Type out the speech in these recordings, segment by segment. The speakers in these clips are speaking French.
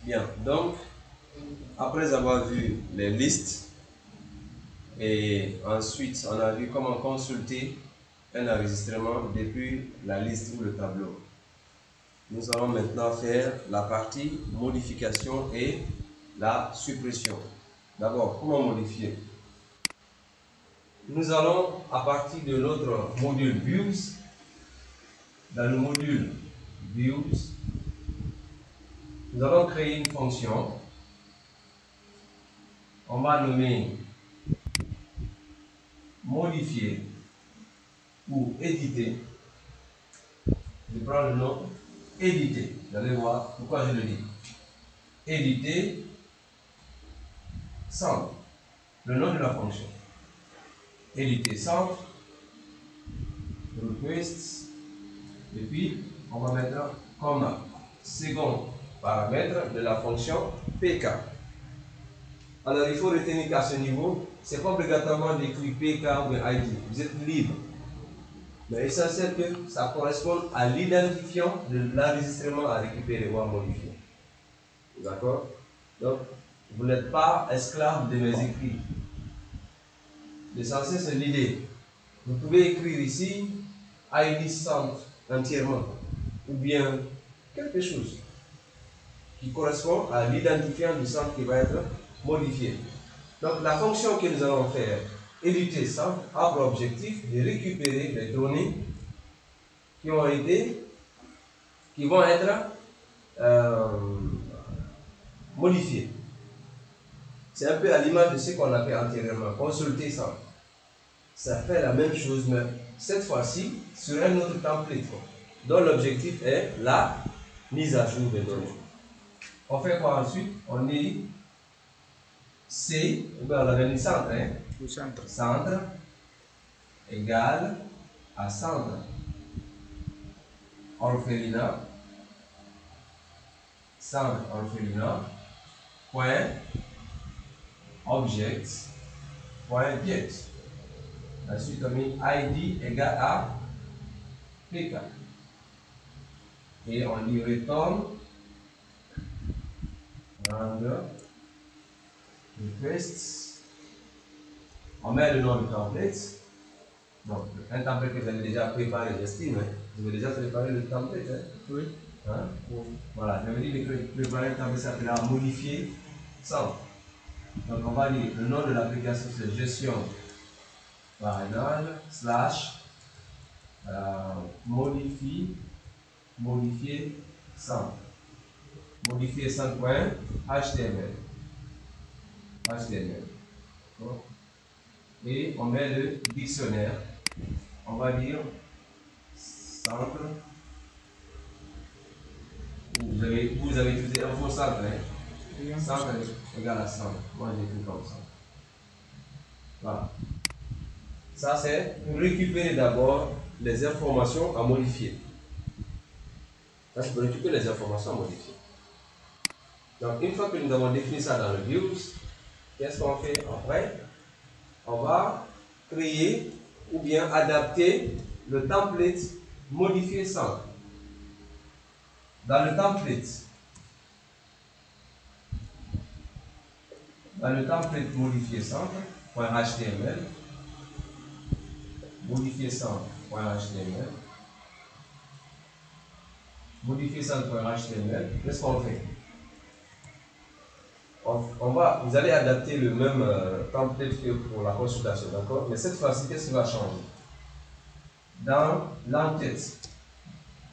Bien, donc, après avoir vu les listes et ensuite on a vu comment consulter un enregistrement depuis la liste ou le tableau. Nous allons maintenant faire la partie modification et la suppression. D'abord, comment modifier? Nous allons, à partir de notre module Views, dans le module Views, nous allons créer une fonction. On va nommer modifier ou éditer. Je prends le nom éditer. Vous allez voir pourquoi je le dis. Éditer centre. Le nom de la fonction. Éditer centre. Request. Et puis, on va mettre comme second paramètre de la fonction PK. Alors, il faut retenir qu'à ce niveau, c'est pas obligatoirement d'écrire PK ou ID. Vous êtes libre. Mais l'essentiel que ça corresponde à l'identifiant de l'enregistrement à récupérer ou à modifier. D'accord? Donc, vous n'êtes pas esclave de mes écrits. L'essentiel, c'est l'idée. Vous pouvez écrire ici ID centre entièrement, ou bien quelque chose qui correspond à l'identifiant du centre qui va être modifié. Donc, la fonction que nous allons faire, éditer centre, a pour objectif de récupérer les données qui vont être modifiées. C'est un peu à l'image de ce qu'on a fait antérieurement, consulter centre. Ça fait la même chose, mais cette fois-ci sur un autre template, dont l'objectif est la mise à jour des données. On fait quoi ensuite? On dit C, on avait dit centre, hein? Centre égale à centre orphelinat, centre orphelinat, point object, point get. Ensuite, on met ID égale à PK. Et on dit return render request. On met le nom du template. Donc, un template que vous avez déjà préparé, j'estime. Hein? Vous avez déjà préparé le template. Hein? Oui. Hein? Oui. Voilà, je veux dire que préparer le template s'appellera modifier centre. Donc, on va dire le nom de l'application, c'est gestion parental slash modifier centre. Modifier centre.html. HTML. Et on met le dictionnaire. On va dire centre. Vous avez utilisé un faux centre. Hein? Centre égale à centre. Moi j'ai écrit comme ça. Voilà. Ça c'est pour récupérer d'abord les informations à modifier. Ça c'est pour récupérer les informations à modifier. Donc une fois que nous avons défini ça dans le views, qu'est-ce qu'on fait après? On va créer ou bien adapter le template modifier centre. Dans le template modifier centre.html, modifier centre.html, modifier centre.html, qu'est-ce qu'on fait? Vous allez adapter le même template que pour la consultation, d'accord? Mais cette fois-ci, qu'est-ce qui va changer? Dans l'entête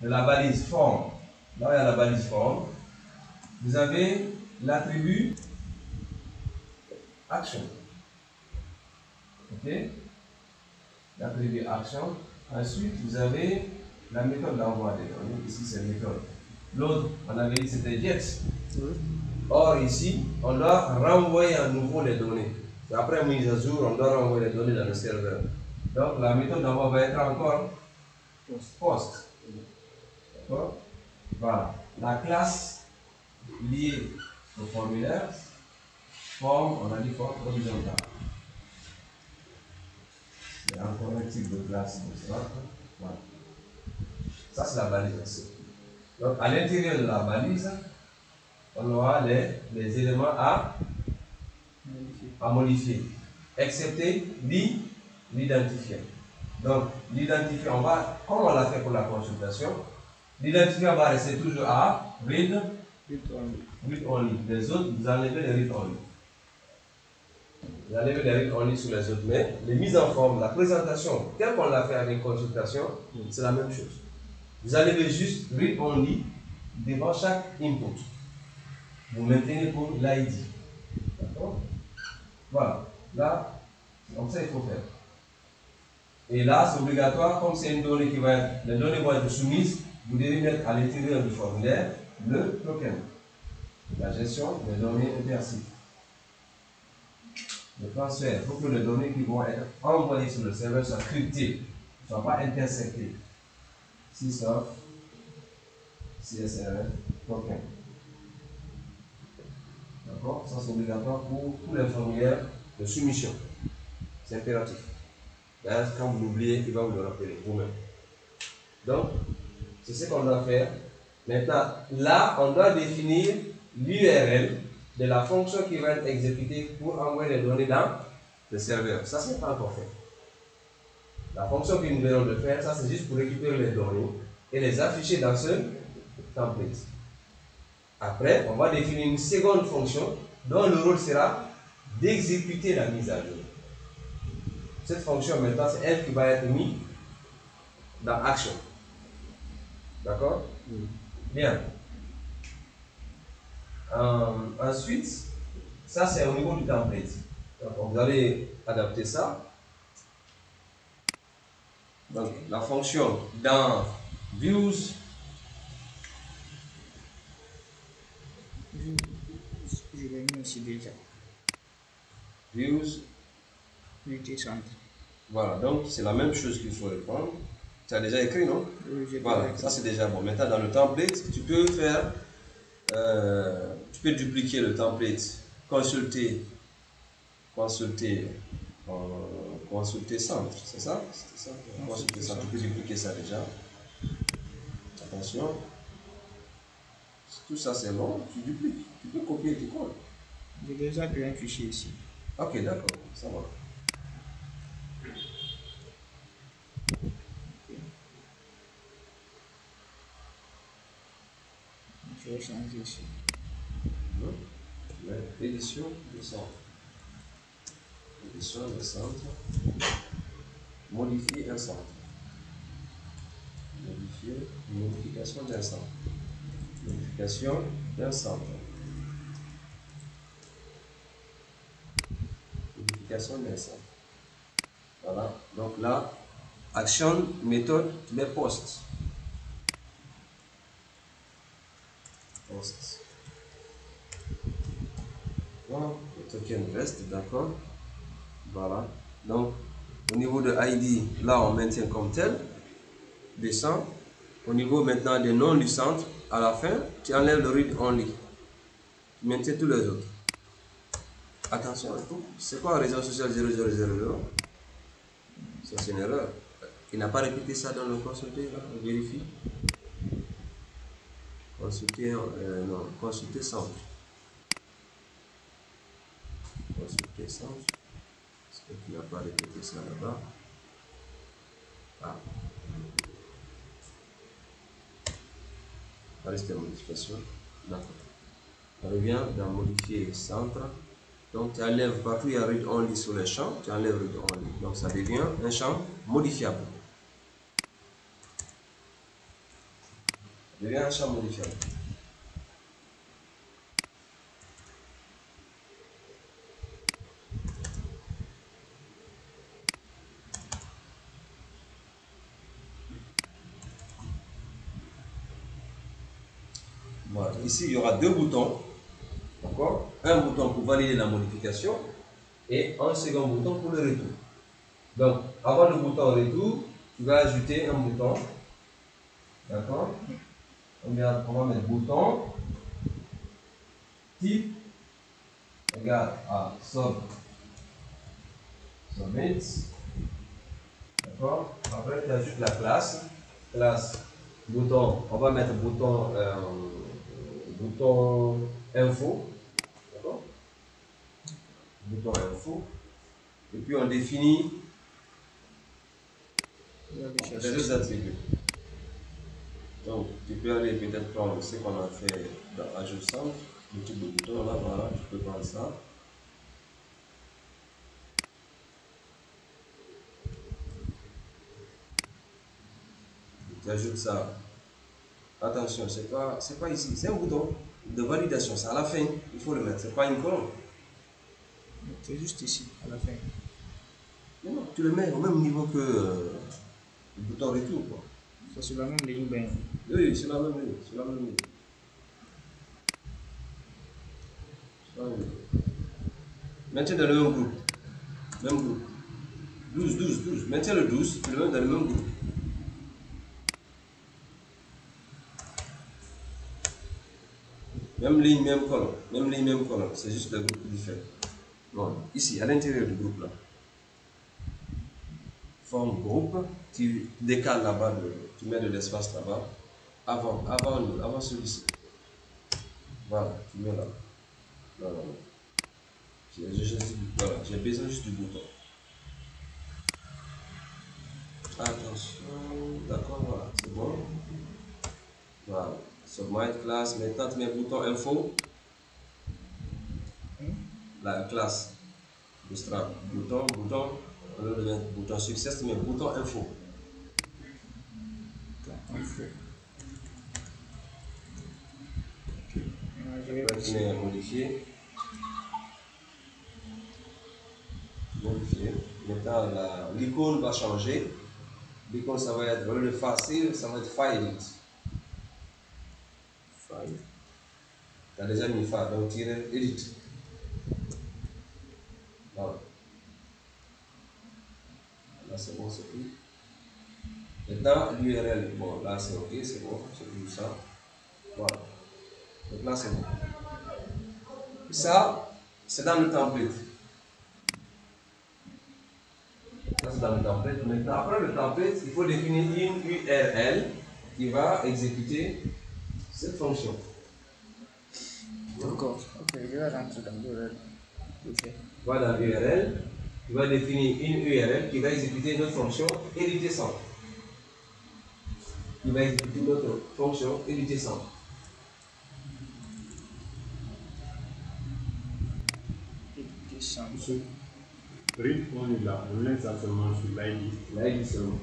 de la balise forme, là où il y a la balise forme, vous avez l'attribut action. Ok? L'attribut action. Ensuite, vous avez la méthode d'envoi des données. Ici, c'est méthode. L'autre, on avait dit c'était get. Or, ici, on doit renvoyer à nouveau les données. Après mise à jour, on doit renvoyer les données dans le serveur. Donc, la méthode d'envoi va être encore post. D'accord? Voilà. La classe liée au formulaire, forme, on a dit forme horizontale. Il y a encore un type de classe de ça. Voilà. Ça, c'est la balise. Donc, à l'intérieur de la balise, on aura les éléments à modifier, excepté l'identifiant. Donc, l'identifiant, comme on l'a fait pour la consultation, l'identifiant va rester toujours à read only. Les autres, vous enlevez les read only. Vous enlevez les read only sur les autres, mais les mises en forme, la présentation, telle qu'on l'a fait avec consultation, c'est la même chose. Vous enlevez juste read only devant chaque input. Vous maintenez pour l'ID. D'accord? Voilà. Là, c'est comme ça qu'il faut faire. Et là, c'est obligatoire, comme c'est une donnée qui va être, les données vont être soumises, vous devez mettre à l'intérieur du formulaire le token. La gestion des données intercites. Le transfert, il faut que les données qui vont être envoyées sur le serveur soient cryptées, ne soient pas interceptées. Sysof, CSRF, token. D'accord? Ça, c'est obligatoire pour tous les formulaires de soumission. C'est impératif. D'ailleurs, quand vous l'oubliez, il va vous le rappeler vous-même. Donc, c'est ce qu'on doit faire. Maintenant, là, on doit définir l'URL de la fonction qui va être exécutée pour envoyer les données dans le serveur. Ça, c'est pas encore fait. La fonction que nous venons de faire, ça, c'est juste pour récupérer les données et les afficher dans ce template. Après, on va définir une seconde fonction dont le rôle sera d'exécuter la mise à jour. Cette fonction, maintenant, c'est elle qui va être mise dans Action. D'accord? Bien. Ensuite, ça c'est au niveau du template. Donc, vous allez adapter ça. Donc, la fonction dans Views. Je l'ai mis ici déjà. Views. Multicentre. Voilà, donc c'est la même chose qu'il faut répondre. Tu as déjà écrit, non? Oui, voilà, ça c'est déjà bon. Maintenant, dans le template, tu peux faire, tu peux dupliquer le template, consulter centre, c'est ça? C'était ça? Consulter centre, tu peux dupliquer ça déjà. Attention. Tout ça c'est bon, tu dupliques. Tu peux copier tes codes. J'ai déjà créé un fichier ici. Ok, d'accord, ça va. Je vais changer ici. Édition de centre. Édition de centre. Modifier un centre. Modification d'un centre. Modification d'un centre. Modification d'un centre. Voilà. Donc là, action, méthode, les postes. Post. Voilà. Le token reste, d'accord. Voilà. Donc, au niveau de ID, là, on maintient comme tel. Descend. Au niveau maintenant des noms du centre, à la fin, tu enlèves le read only. Tu maintiens tous les autres. Attention, c'est quoi réseau social 0000? Ça, c'est une erreur. Il n'a pas répété ça dans le consulter, là, on vérifie. Consulter, non, consulter centre. Consulter centre. Est-ce qu'il n'a pas répété ça là-bas? Ah. Reste modification. D'accord. On revient dans modifier centre. Donc tu enlèves partout il y a read only sur le champ, tu enlèves read only. Donc ça devient un champ modifiable. Ça devient un champ modifiable. Voilà. Ici il y aura deux boutons. D'accord? Un bouton pour valider la modification et un second bouton pour le retour. Donc, avant le bouton retour, tu vas ajouter un bouton. D'accord? On va mettre bouton type égale à submit. D'accord? Après, tu ajoutes la classe. Classe bouton. On va mettre bouton info, d'accord? Bouton info. Et puis on définit Je vais aller les chercher autres ça. attributs. Donc, tu peux aller peut-être prendre ce qu'on a fait dans Ajout Centre, le type de bouton, là, voilà, tu peux prendre ça. Tu ajoutes ça. Attention, c'est pas ici, c'est un bouton de validation, c'est à la fin, il faut le mettre, c'est pas une colonne. C'est juste ici, à la fin. Non, non, tu le mets au même niveau que le bouton retour, quoi. C'est sur la même ligne, ben. Oui, c'est la même ligne, c'est la même ligne. C'est la même ligne. Maintiens dans le même groupe. Même groupe. 12, 12, 12. Maintiens le 12, tu le mets dans le même groupe. Même ligne, même colonne. Même ligne, même colonne. C'est juste le groupe différent. Non, ici, à l'intérieur du groupe là. Forme groupe, tu décales là-bas, tu mets de l'espace là-bas. Avant celui-ci. Voilà, tu mets là. Voilà. J'ai besoin juste du bouton. Attention, d'accord, voilà, c'est bon. Voilà. Sur My Class, maintenant tu mets bouton info, la classe, Bootstrap, bouton, au lieu de mettre bouton success, tu mets bouton info. Info. Je vais Maintenant, modifier. Maintenant, l'icône va changer. L'icône, ça va être, au lieu de facile, ça va être file. file. Tu as déjà mis file, donc tirer edit. Voilà. Là, c'est bon, c'est tout. Maintenant, l'URL, bon, là, c'est ok, c'est bon, c'est tout ça. Voilà. Donc là, c'est bon. Ça, c'est dans le template. Ça, c'est dans le template. Maintenant, après le template, il faut définir une URL qui va exécuter cette fonction. D'accord. Ok, je vais rentrer dans l'URL. Voilà l'URL. Tu vas définir une URL qui va exécuter notre fonction éditer centre. Qui va exécuter notre fonction éditer centre. Éducation. Read only là, on laisse ça seulement sur l'ID. Là, il dit seulement.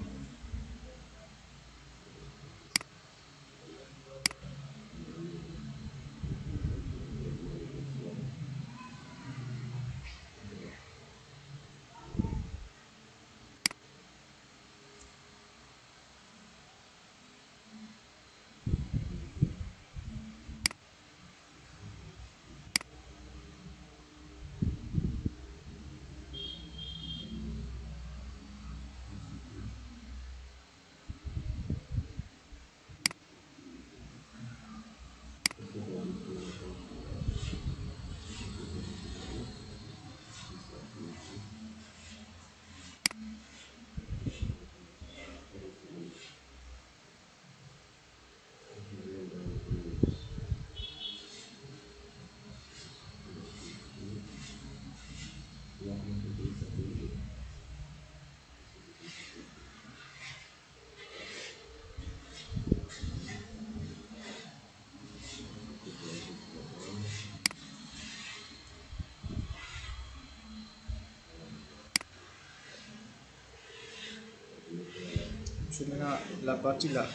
Maintenant, la partie là,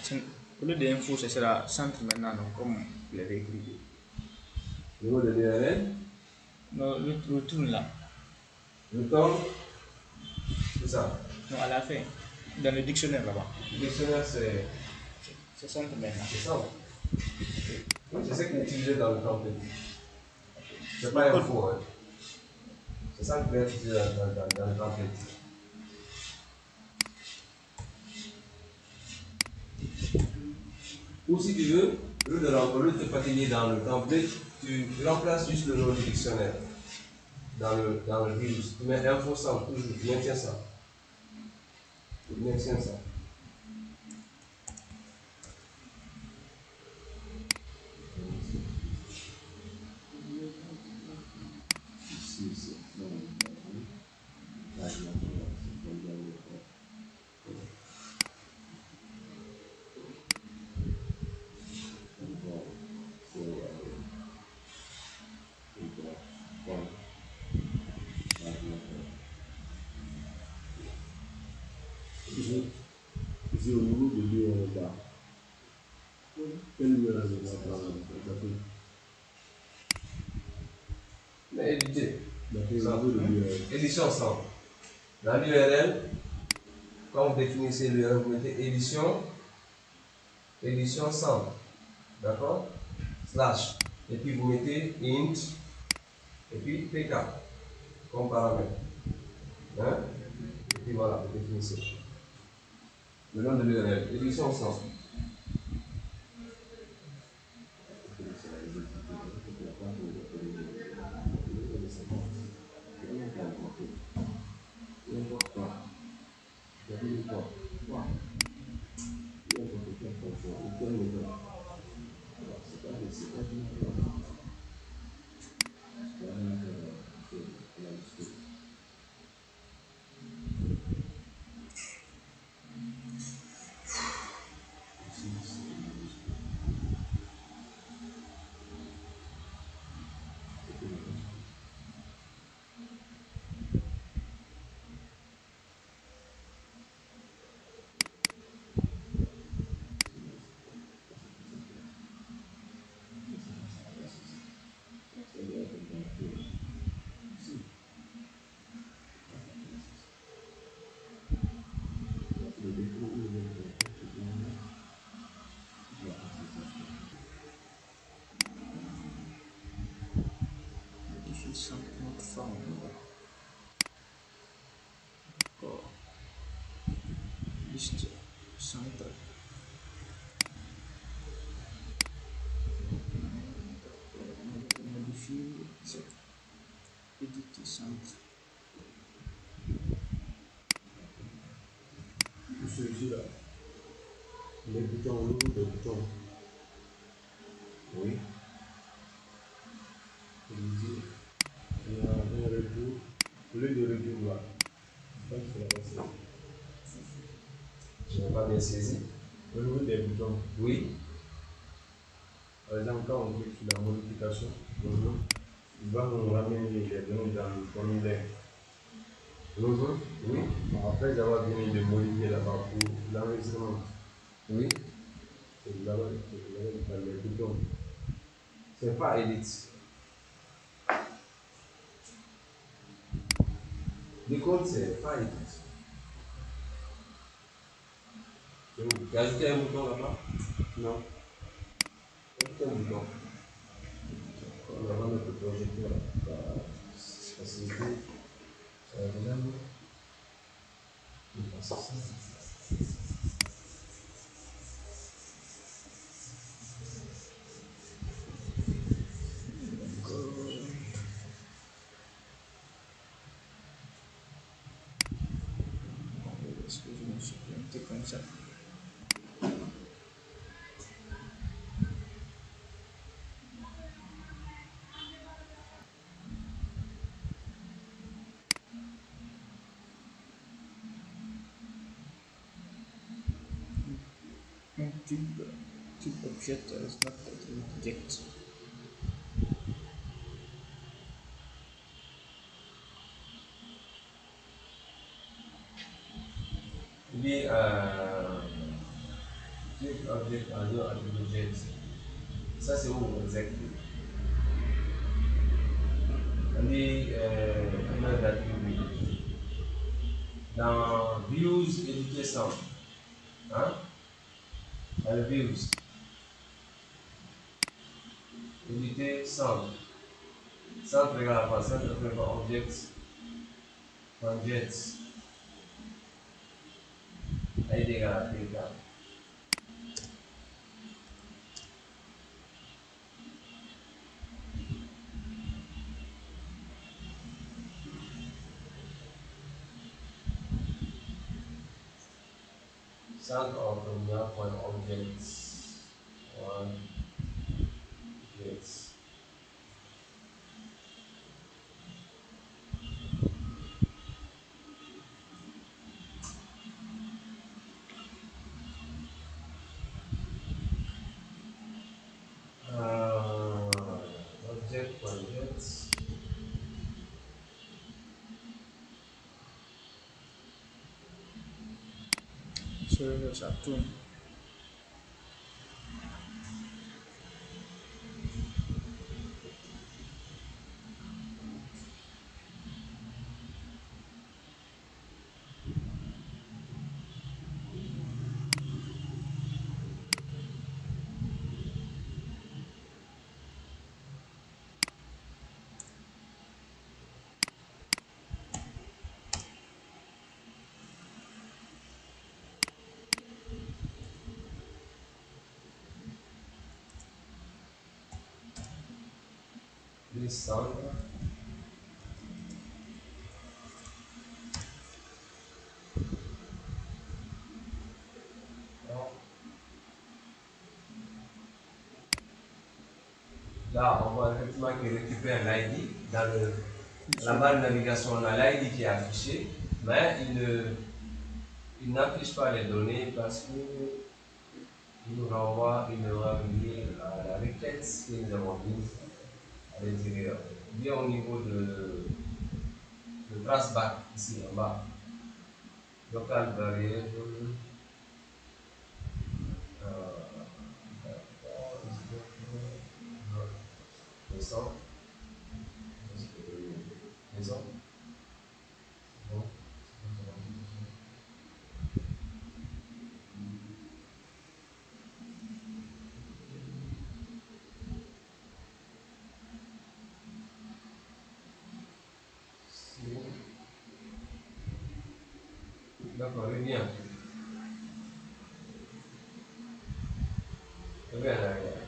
au lieu d'info, ce sera centre maintenant, donc, comme vous l'avez écrit. Le mot de l'URL. Non, retourne là. Le temps. C'est ça. Non, à la fin. Dans le dictionnaire là-bas. Le dictionnaire, c'est C'est centre maintenant. ça. Oui, c'est ce qui est utilisé dans le template. C'est pas info. Hein. C'est ça qui est utilisé dans le template. Ou si tu veux, au lieu de te fatiguer dans le template, tu remplaces juste le nom du dictionnaire dans le virus. Tu mets info centre toujours, tu maintiens ça. Tu maintiens ça. au niveau de l'URL. Quel numéro de la parole? Mais éditer. Ça, Au niveau de l'URL. édition ensemble. Dans l'URL, quand vous définissez l'URL, vous mettez édition, édition ensemble. D'accord? Slash. Et puis vous mettez int, et puis pk, comme paramètre. Hein? Et puis voilà, vous définissez. Le nom de l'URL, édition ensemble. Not found. D'accord. Liste centre. Modifier. Éditer centre. Celui-ci là. Les boutons, au niveau des boutons. Oui. Il y a un retour. Au lieu de retour là. Je pense que ça va passer. Je n'ai pas bien saisi. Au niveau des boutons. Oui. Par exemple, quand on clique sur la modification, il va nous ramener les données dans le formulaire. Oui. Après avoir fini de modifier là-bas pour l'enregistrement, Oui. c'est là-bas dans les boutons. C'est pas edit. Le code, c'est pas edit. Il y a ajouté un bouton là-bas? Non. Ajouter un bouton. On va notre projecteur là. Facilité. Ça va déjà nous. On passe ça. Est-ce que je me suis planté comme ça? Tube object is not object. Il dit click object audio attribute. Ça c'est où exactement? On dit combien d'attributs? Dans views éditer sound. Hein? Dans le views. Éditer sound. Sound égale à quoi? Sound égale à objects. Objects. ID égale à PK. Sound of objects. One objects. Objects. Ça tourne. Descendre. Là, on voit effectivement qu'il récupère l'ID. Dans la barre de navigation, on a l'ID qui est affiché, mais il n'affiche pas les données parce qu'il nous renvoie une erreur liée à la requête que nous avons mise à l'intérieur. Bien au niveau de traceback, ici en bas, local variable, descend, descend, bon. D'accord, reviens. Reviens en arrière.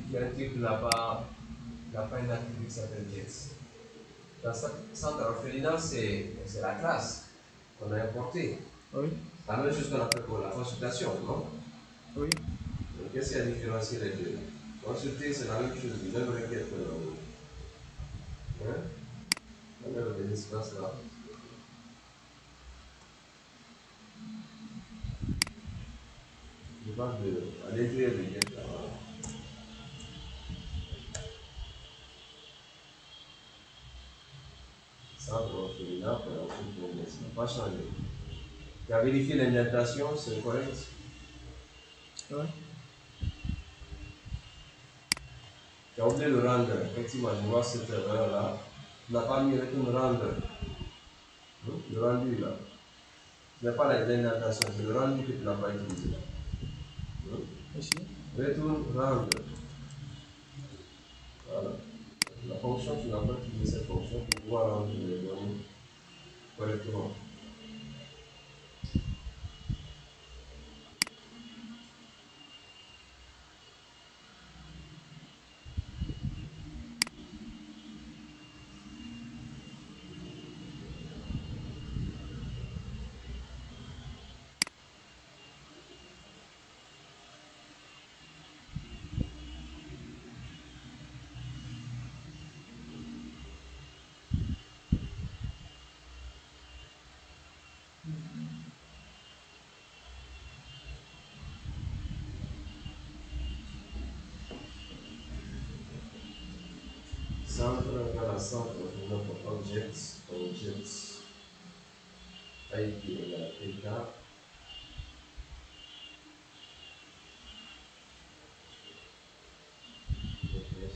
Il y a un truc qui n'a pas une activité qui s'appelle JETS. Dans ce centre orphelinat, c'est la classe qu'on a importée. Oui. La même chose qu'on a fait pour la consultation, non? Oui. Donc, qu'est-ce qui a différencié les deux? Consulter, c'est la même chose, la même requête que hein? On a des espaces là. Je parle à l'intérieur de JETS là. Centre orphelinat, pour ensuite, ça n'a pas changé. Tu as vérifié l'indentation, c'est correct? Oui. Tu as oublié le rendre. Effectivement, je vois cette erreur-là. Tu n'as pas mis retourne rendre. Le rendu là. Ce n'est pas l'indentation, c'est le rendu que tu n'as pas utilisé. Ici. Retourne rendre. Voilà. La fonction, tu n'as pas utilisé cette fonction pour pouvoir rendre les données correctement. Centre égale à centre, notre objects, ID égale à PK.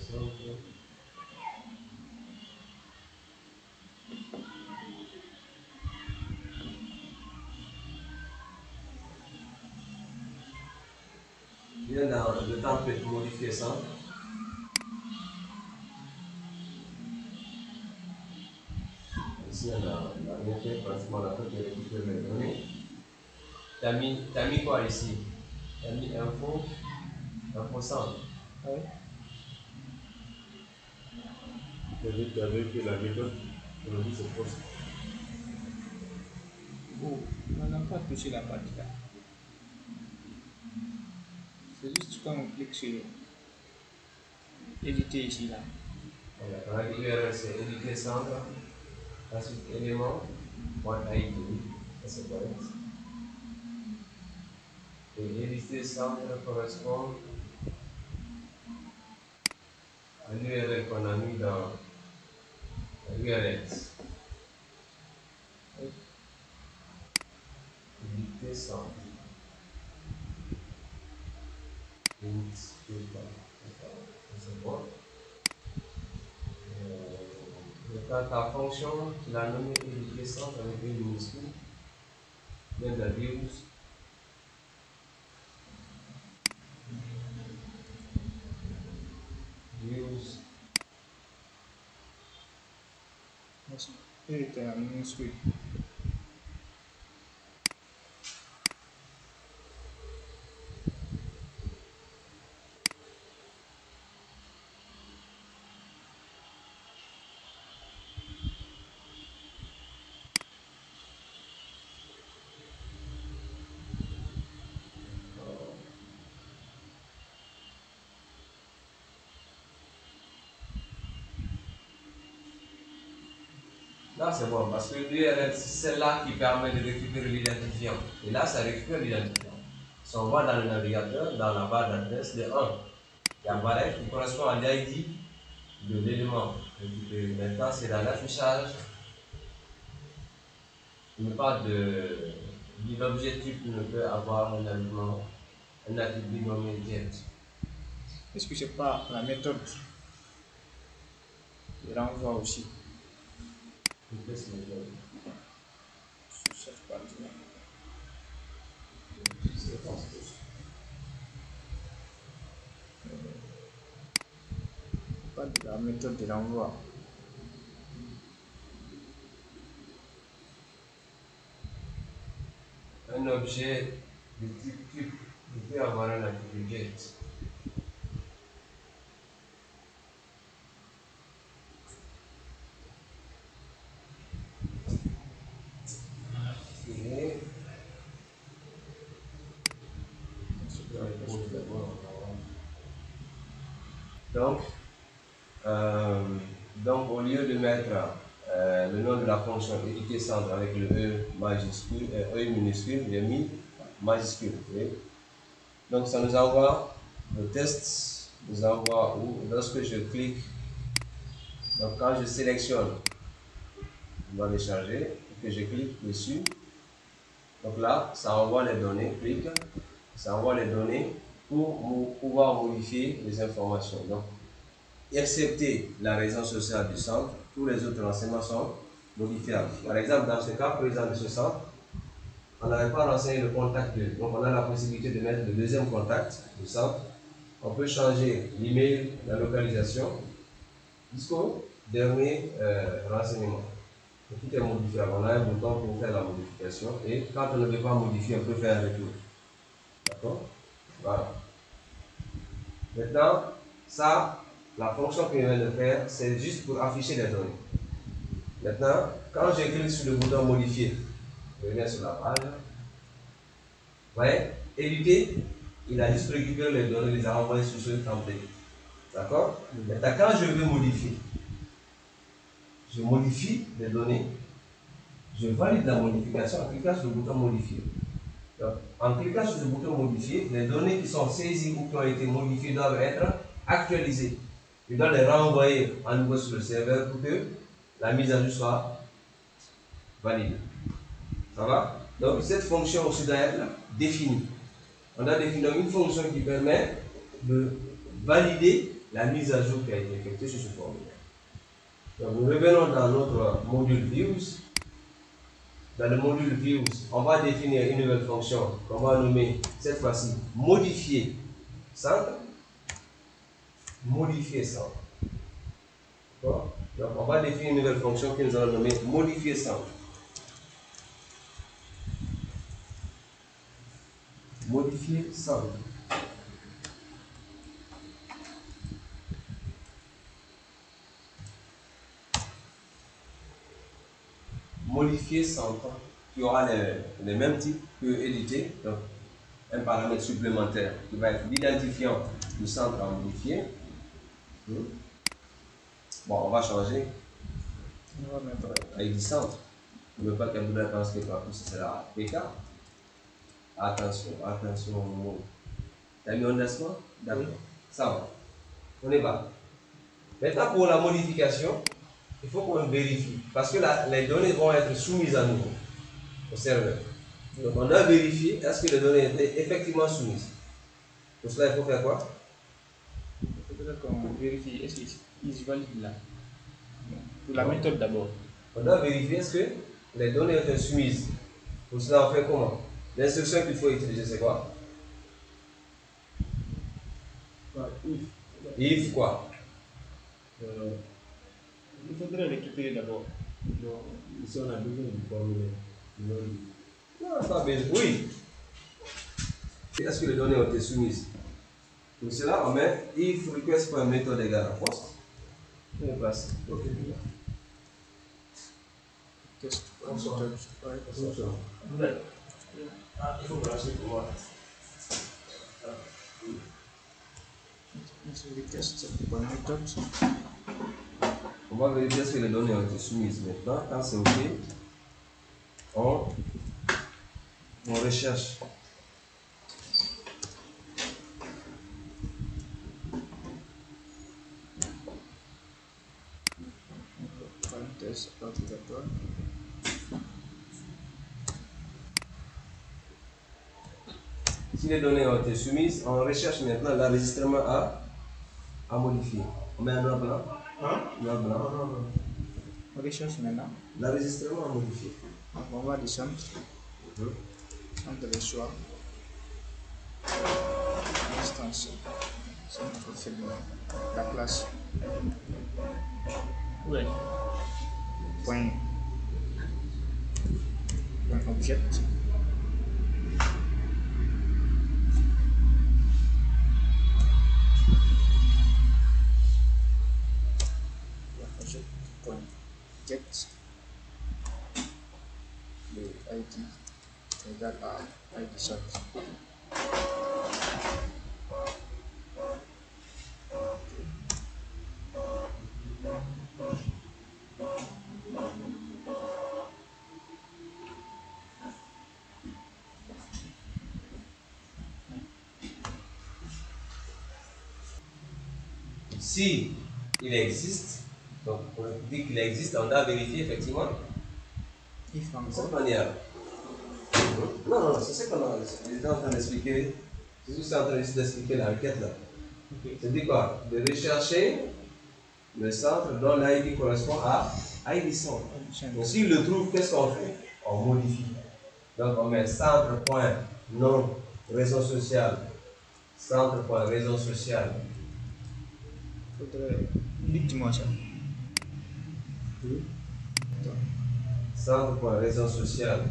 Centre. Viens dans le template modifier centre. Ici, on a bien fait, pratiquement la fait de récupérer les données. Tu as mis quoi ici? Tu as mis info centre. Oui. Tu as vérifié la méthode, on a dit c'est poste. Oh, on n'a pas touché la partie là. C'est juste quand on clique sur éditer ici là. On a dit URL, c'est éditer centre. Ensuite, élément, .id, ça c'est correct. Et éditer centre correspond à l'URL qu'on a mis dans l'URL. Éditer centre. C'est bon. Maintenant, ta fonction, tu l'as nommée éditer centre avec une minuscule. Même la views. Views. Et t'as un minuscule. Là, c'est bon, parce que l'URL, c'est celle-là qui permet de récupérer l'identifiant. Et là, ça récupère l'identifiant. Si on va dans le navigateur, dans la barre d'adresse de 1, il y a barre qui correspond à l'ID de l'élément récupéré. Maintenant, c'est dans l'affichage. Il n'y a pas de. L'objectif ne peut avoir un argument, un attribut nommé get. Est-ce que c'est pas la méthode de renvoi aussi? Je laisse le jeu. Je cherche pas le nom. Pas de la méthode de renvoi. Un objet de type type, il peut avoir un attribut get. Et donc, donc, au lieu de mettre le nom de la fonction éditer centre avec le E majuscule, E minuscule, j'ai mis majuscule. Oui. Donc, ça nous envoie le test, nous envoie où lorsque je clique, donc quand je sélectionne, on va les charger, et que je clique dessus, donc là, ça envoie les données, clique, ça envoie les données pour pouvoir modifier les informations. Donc, excepté la raison sociale du centre, tous les autres renseignements sont modifiables. Par exemple, dans ce cas présent de ce centre, on n'avait pas renseigné le contact 2. Donc, on a la possibilité de mettre le deuxième contact du centre. On peut changer l'email, la localisation, jusqu'au dernier renseignement. Donc, tout est modifiable. On a un bouton pour faire la modification. Et quand on ne veut pas modifier, on peut faire un retour. D'accord? Voilà. Maintenant, ça, la fonction que je viens de faire, c'est juste pour afficher les données. Maintenant, quand je clique sur le bouton modifier, je reviens sur la page. Vous voyez, éditer, il a juste récupéré les données, les a envoyées sur ce template. D'accord? Maintenant, quand je veux modifier, je modifie les données, je valide la modification en cliquant sur le bouton modifier. Donc, en cliquant sur le bouton modifier, les données qui sont saisies ou qui ont été modifiées doivent être actualisées. Je dois les renvoyer à nouveau sur le serveur pour que la mise à jour soit valide. Ça va? Donc, cette fonction aussi doit être définie. On a défini une fonction qui permet de valider la mise à jour qui a été effectuée sur ce formulaire. Donc, nous revenons dans notre module Views. Dans le module Views, on va définir une nouvelle fonction qu'on va nommer cette fois-ci modifier centre. Modifier centre. Donc, on va définir une nouvelle fonction que nous allons nommer modifier centre. Modifier centre. Modifier centre qui aura les mêmes types que éditer. Donc, un paramètre supplémentaire qui va être l'identifiant du centre à modifier. Bon, on va changer. On va mettre ID centre. Ne veut pas qu'elle voudrait pense que par plus ce sera PK. Attention, attention au mot. T'as mis underscore? D'accord. Ça va. On est bas. Maintenant, pour la modification, il faut qu'on vérifie. Parce que les données vont être soumises à nouveau au serveur. Donc on doit vérifier est-ce que les données étaient effectivement soumises. Pour cela, il faut faire quoi? Peut-être qu'on vérifie est-ce qu'ils valident là. Pour la méthode d'abord. On doit vérifier est-ce que les données étaient soumises. Pour cela, on fait comment? L'instruction qu'il faut utiliser, c'est quoi? If quoi? Il faudrait récupérer d'abord. Ici, on a besoin d'une formule. Non, pas besoin. Oui. Est-ce que les données ont été soumises? Pour cela, on met if request pour une méthode égale à post. On place. Ok. Test. Il faut brancher pour moi. Test. Bonne méthode. On va vérifier si les données ont été soumises. Maintenant, quand c'est OK, on recherche. Parenthèse obligatoire. Si les données ont été soumises, on recherche maintenant l'enregistrement à modifier. On met un noir blanc. Noir blanc. On recherche maintenant. L'enregistrement à modifier. Donc on va descendre. Centre de choix. Instance. Centre de film. La classe. Oui. Point. Point object. Point get. Le ID égale à ID shot. Si il existe, donc on dit qu'il existe, on doit vérifier effectivement If de cette encore. manière. Non, c'est ce qu'on était en train d'expliquer. C'est juste en train d'expliquer la requête là. C'est dit quoi? De rechercher le centre dont l'ID correspond à ID centre. Donc s'il le trouve, qu'est-ce qu'on fait? On modifie. Donc on met centre.nom réseau social. Centre.réseau social. Faudrait. Dites-moi ça. Centre.réseau social.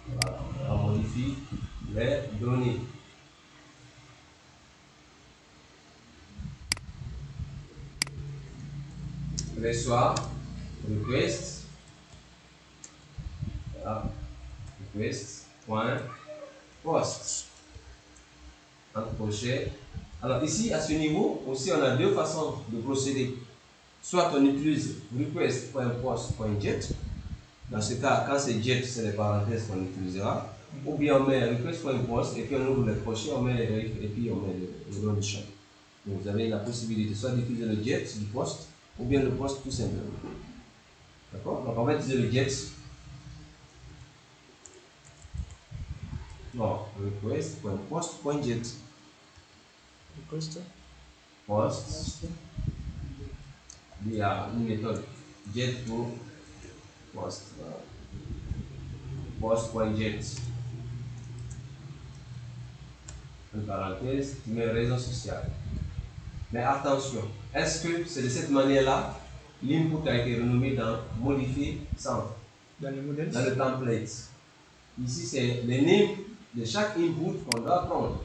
Voilà. On modifie les données. Reçoit, request, voilà, request, point, post, entre crochet. Alors ici, à ce niveau, aussi on a deux façons de procéder. Soit on utilise request.post.get. Dans ce cas, quand c'est get, c'est les parenthèses qu'on utilisera. Ou bien on met request.post et puis on ouvre le crochet, on met les règles et puis on met le nom du champ. Donc vous avez la possibilité soit d'utiliser le get du post ou bien le post tout simplement. D'accord? Donc on va utiliser le get. Non, request.post.get. Request. Post. Il y a une méthode get pour post. Post.get. Une parenthèse, tu mets réseau social. Mais attention, est-ce que c'est de cette manière-là l'input a été renommé dans modifier centre? Dans le modèle. Dans le template. Ici, c'est le name de chaque input qu'on doit prendre.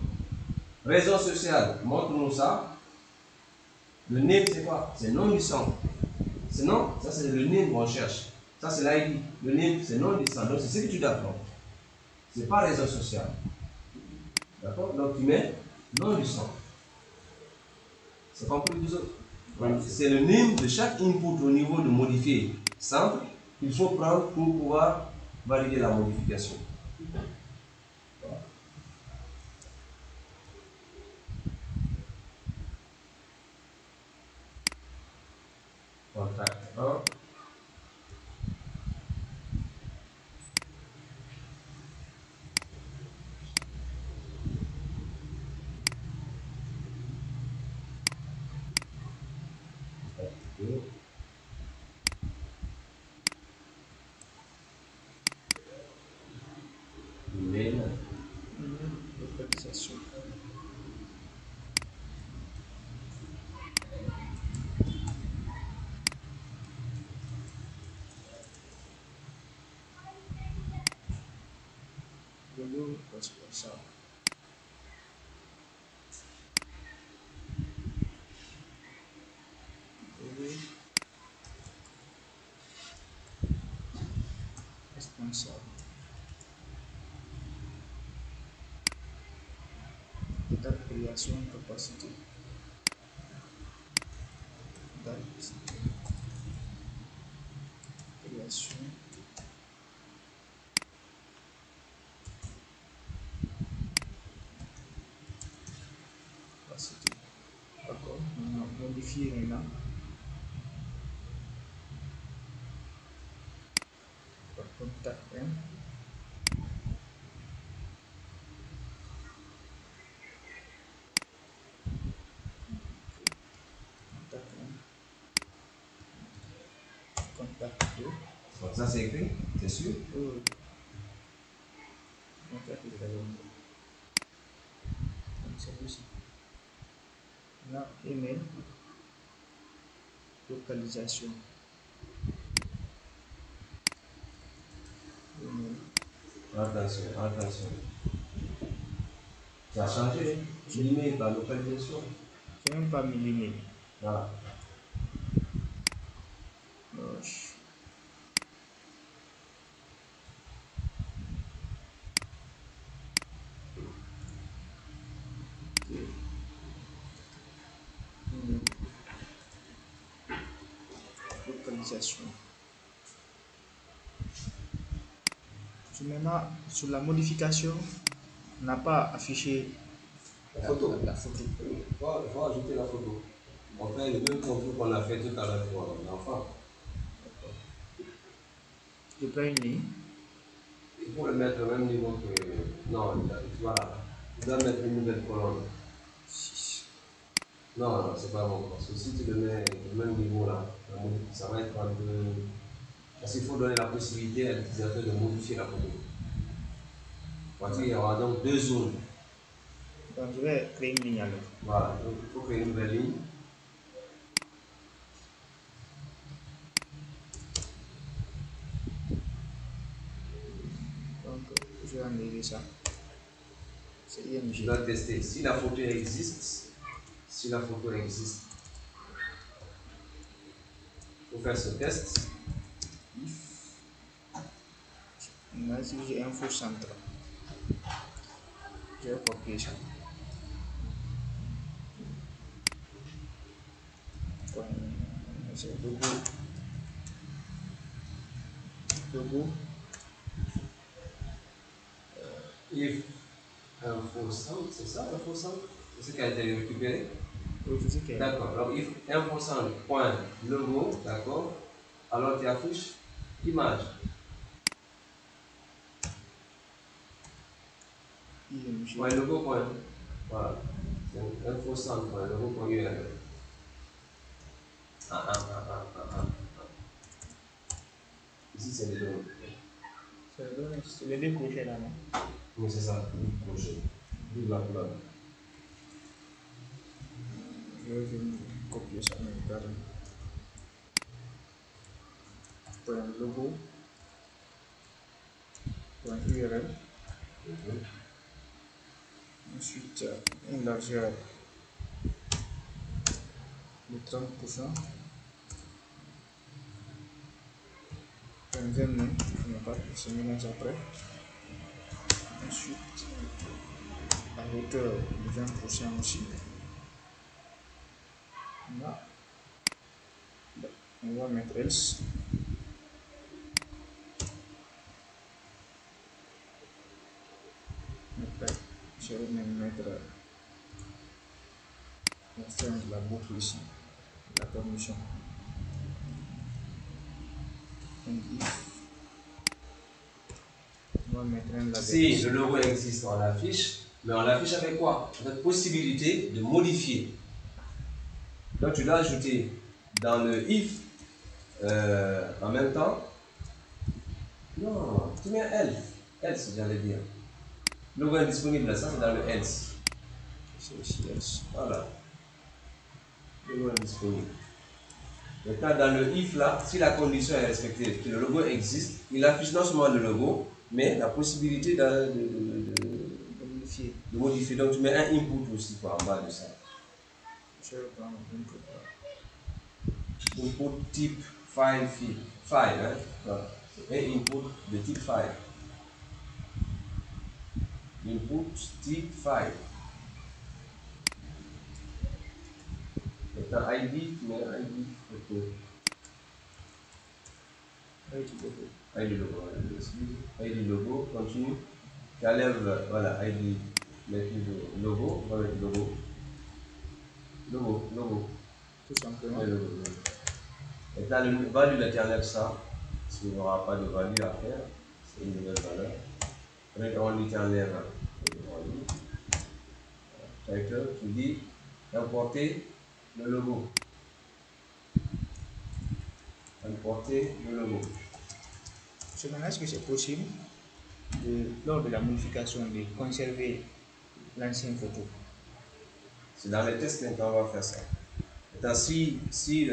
Réseau social, montre-nous ça. Le name, c'est quoi? C'est le nom du centre. Sinon, ça c'est le name qu'on cherche. Ça c'est l'ID. Le name, c'est le nom du centre. Donc, c'est ce que tu dois prendre. Ce n'est pas réseau social. D'accord? Donc, tu mets nom du centre. C'est compris vous autres? C'est le name de chaque input au niveau de modifier centre qu'il faut prendre pour pouvoir valider la modification. Voilà. Contact 1. 2. Email. Localisation. Logo responsable. Logo responsable. Date création capacité. Date création capacité. D'accord. On va modifier maintenant. Contact 1. Contact 1. Contact 2. Donc ça c'est écrit, c'est sûr? Contact est à l'ombre. Comme celui-ci. Là, email. Localisation. Email. Attention, attention. Ça a changé. L'email, la localisation. Je n'ai même pas mis l'email. Voilà. Moche. Localisation. Maintenant, sur la modification, on n'a pas affiché La photo. la photo. Il faut ajouter la photo. On fait le même contour qu'on a fait tout à l'heure pour l'enfant. Je prends une ligne. Il faut le mettre au même niveau que. Non, voilà. Tu dois mettre une nouvelle colonne. 6. Non, non, c'est pas bon. Parce que si tu le mets au même niveau là, ça va être un peu. Parce qu'il faut donner la possibilité à l'utilisateur de modifier la photo. Parce qu'il y aura donc deux zones. Donc, je vais créer une ligne alors. Voilà, donc il faut créer une nouvelle ligne. Donc, je vais enlever ça. C'est Tu IMG. dois tester si la photo existe. Si la photo existe. Il faut faire ce test. If. Là, si j'ai info centre, je vais copier ça. C'est logo. Logo. If info centre, c'est ça info centre? C'est ce qui a été récupéré? Oui, je sais qu'il y a. D'accord, donc if info centre point logo, d'accord, alors tu affiches image. IMG. Point logo point. Voilà. C'est info centre point logo point URL. Ici c'est les données. C'est les deux crochets là, non? Oui, c'est ça, le crochet. D'où la couleur. Je vais venir copier ça même carrément. Point logo. Point URL. Ensuite, une largeur de 30%. Un 20 mains, on n'a pas ce mélange après. Ensuite, la hauteur de 20% aussi. Là, on va mettre else. Après, je vais même mettre la fin de la boucle ici, la permission. Donc, on va mettre un label. Si le logo existe, on l'affiche, mais on l'affiche avec quoi? Avec possibilité de modifier. Donc tu dois ajouter dans le if, en même temps, non, tu mets else, j'allais dire. Logo indisponible, ça c'est dans le else. C'est aussi else. Voilà. Logo indisponible. Maintenant, dans le if là, si la condition est respectée, que le logo existe, il affiche non seulement le logo, mais la possibilité de modifier. Donc tu mets un input aussi quoi, en bas de ça. Je vais prendre input. Input type file, hein? Voilà. Et input de type file. Input type file. Maintenant ID, tu mets ID photo. ID logo, ID logo, continue. Tu enlèves, voilà, ID, mets le logo, on va mettre logo. Logo. Tout simplement. Logo. Maintenant, le value, tu enlèves ça, parce qu'il n'y aura pas de value à faire, c'est une nouvelle valeur. Après, on dit tu enlèves, title, tu dis importer le logo. Importer le logo. Cependant, est-ce que c'est possible, lors de la modification, de conserver l'ancienne photo? C'est dans les tests maintenant on va faire ça. Maintenant, si ici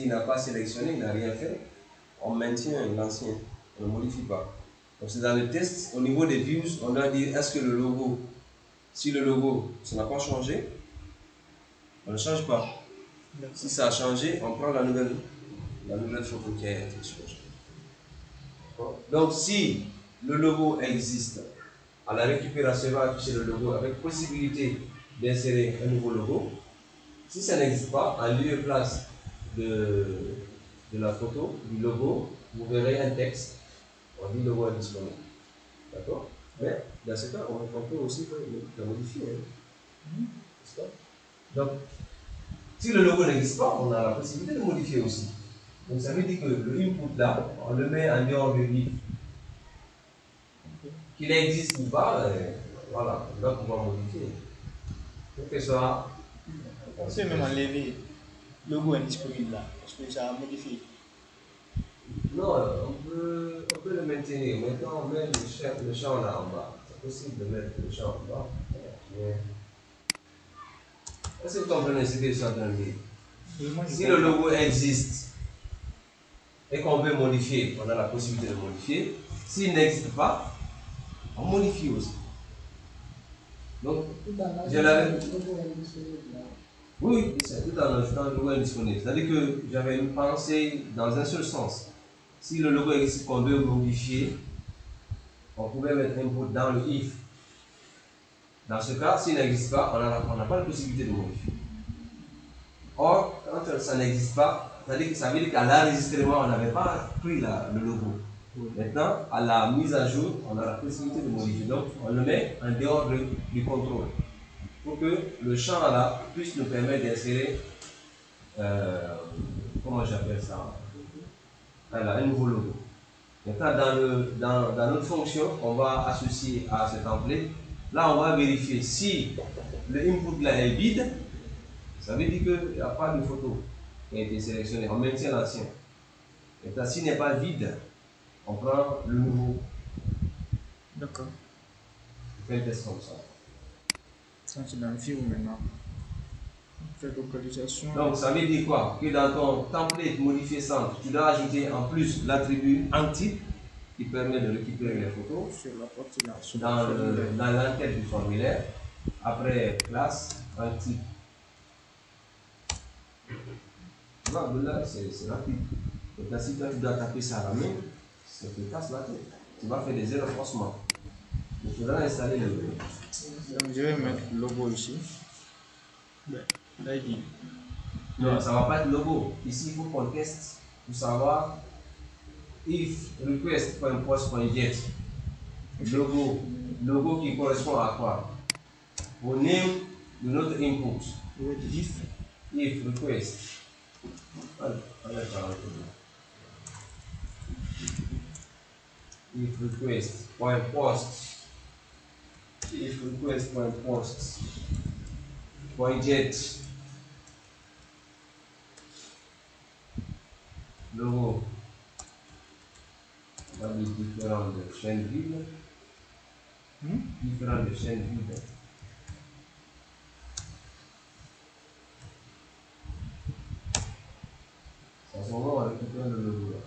il n'a pas sélectionné, il n'a rien fait, on maintient l'ancien, on ne modifie pas. Donc c'est dans le test, au niveau des views, on doit dire est-ce que le logo, si le logo, ça n'a pas changé, on ne change pas. Si ça a changé, on prend la nouvelle photo qui a été changée. Donc si le logo existe, à la récupération, on va afficher le logo avec possibilité d'insérer un nouveau logo. Si ça n'existe pas, en lieu et place de la photo, du logo, vous verrez un texte. On dit logo indisponible. D'accord? Mais dans ce cas, on peut aussi le modifier. Hein? Donc, si le logo n'existe pas, on a la possibilité de modifier aussi. Donc ça veut dire que le input là, on le met en dehors du livre. Qu'il existe ou pas, voilà, on va pouvoir modifier. Pour que ça. On peut même enlever le logo indisponible là, parce que ça a modifié. Non, on peut le maintenir. Maintenant, on met le champ là en bas. C'est possible de mettre le champ en bas. Mais... est-ce que vous comprenez ce que je suis en train de dire? Si le logo existe et qu'on veut modifier, on a la possibilité de modifier. S'il n'existe pas, on modifie aussi. Donc, je l'avais. Oui, c'est tout en ajoutant le logo indisponible. C'est-à-dire que j'avais pensé dans un seul sens. Si le logo existe qu'on veut modifier, on pouvait mettre input dans le if. Dans ce cas, s'il n'existe pas, on n'a pas la possibilité de modifier. Or, quand ça n'existe pas, ça veut dire qu'à l'enregistrement, on n'avait pas pris le logo. Maintenant, à la mise à jour, on a la possibilité de modifier. Donc, on le met en dehors du contrôle. Pour que le champ là puisse nous permettre d'insérer, comment j'appelle ça, voilà, un nouveau logo. Maintenant, dans notre fonction, on va associer à ce template. Là, on va vérifier si le input là est vide. Ça veut dire qu'il n'y a pas de photo qui a été sélectionnée. On maintient l'ancien. Maintenant, s'il n'est pas vide, on prend le nouveau. D'accord. On fait un test comme ça. Ça, c'est dans le view maintenant. On fait localisation. Donc, ça veut dire quoi? Que dans ton template modifié centre, tu dois ajouter en plus l'attribut anti qui permet de récupérer les photos sur la partie là. Dans l'enquête du formulaire. Après, classe, anti. Tu vois, là, c'est rapide. Donc, là, si toi, tu dois taper ça à la main, ça te casse la tête. Tu vas faire des erreurs forcément. Il faudra installer le. Donc, je vais mettre le logo ici. Là, il dit. Non, ça ne va pas être logo. Ici, il faut qu'on teste pour savoir if request.post.get. Logo qui correspond à quoi? Au name de notre input. If request. If request.post. If request.post.get. logo, on va dire différent de chaîne vide. Différent de chaîne vide. À ce moment, on récupère le logo là.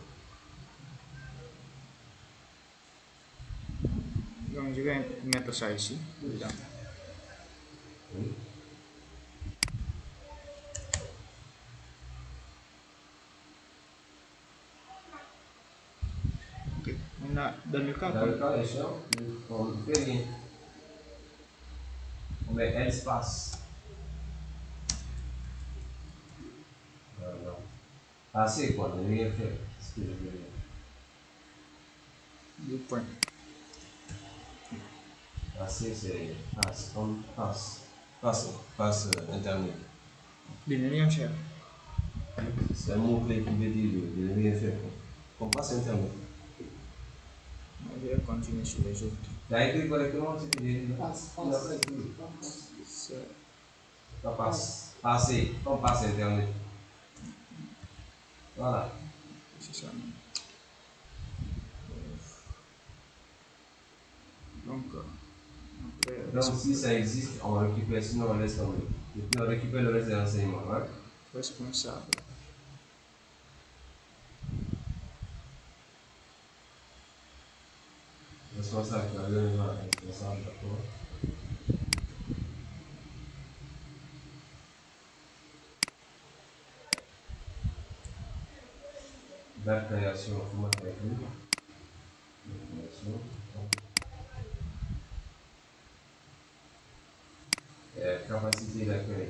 Donc je vais mettre ça ici. Dedans. Oui. Ok. Dans le cas Dans le cas échéant, on ne fait rien. On met espace. Voilà. Passer quoi, ne rien faire. C'est ce que je veux dire. 2 points. Passer, c'est passe, comme passe. Passe internet. De ne rien faire. C'est un mot-clé qui veut dire de ne rien faire. Comme passe internet. Je vais continuer sur les autres. Tu as écrit correctement ce que j'ai dit? C'est Passer, comme passe internet. Voilà. ça. Donc, après, Donc si ça existe, on récupère, sinon on laisse tomber. Et puis on récupère le reste des renseignements. Hein? responsable. Responsable, tu as le responsable, d'accord. Date création, comment tu as écrit? Création. Capacité d'accueil.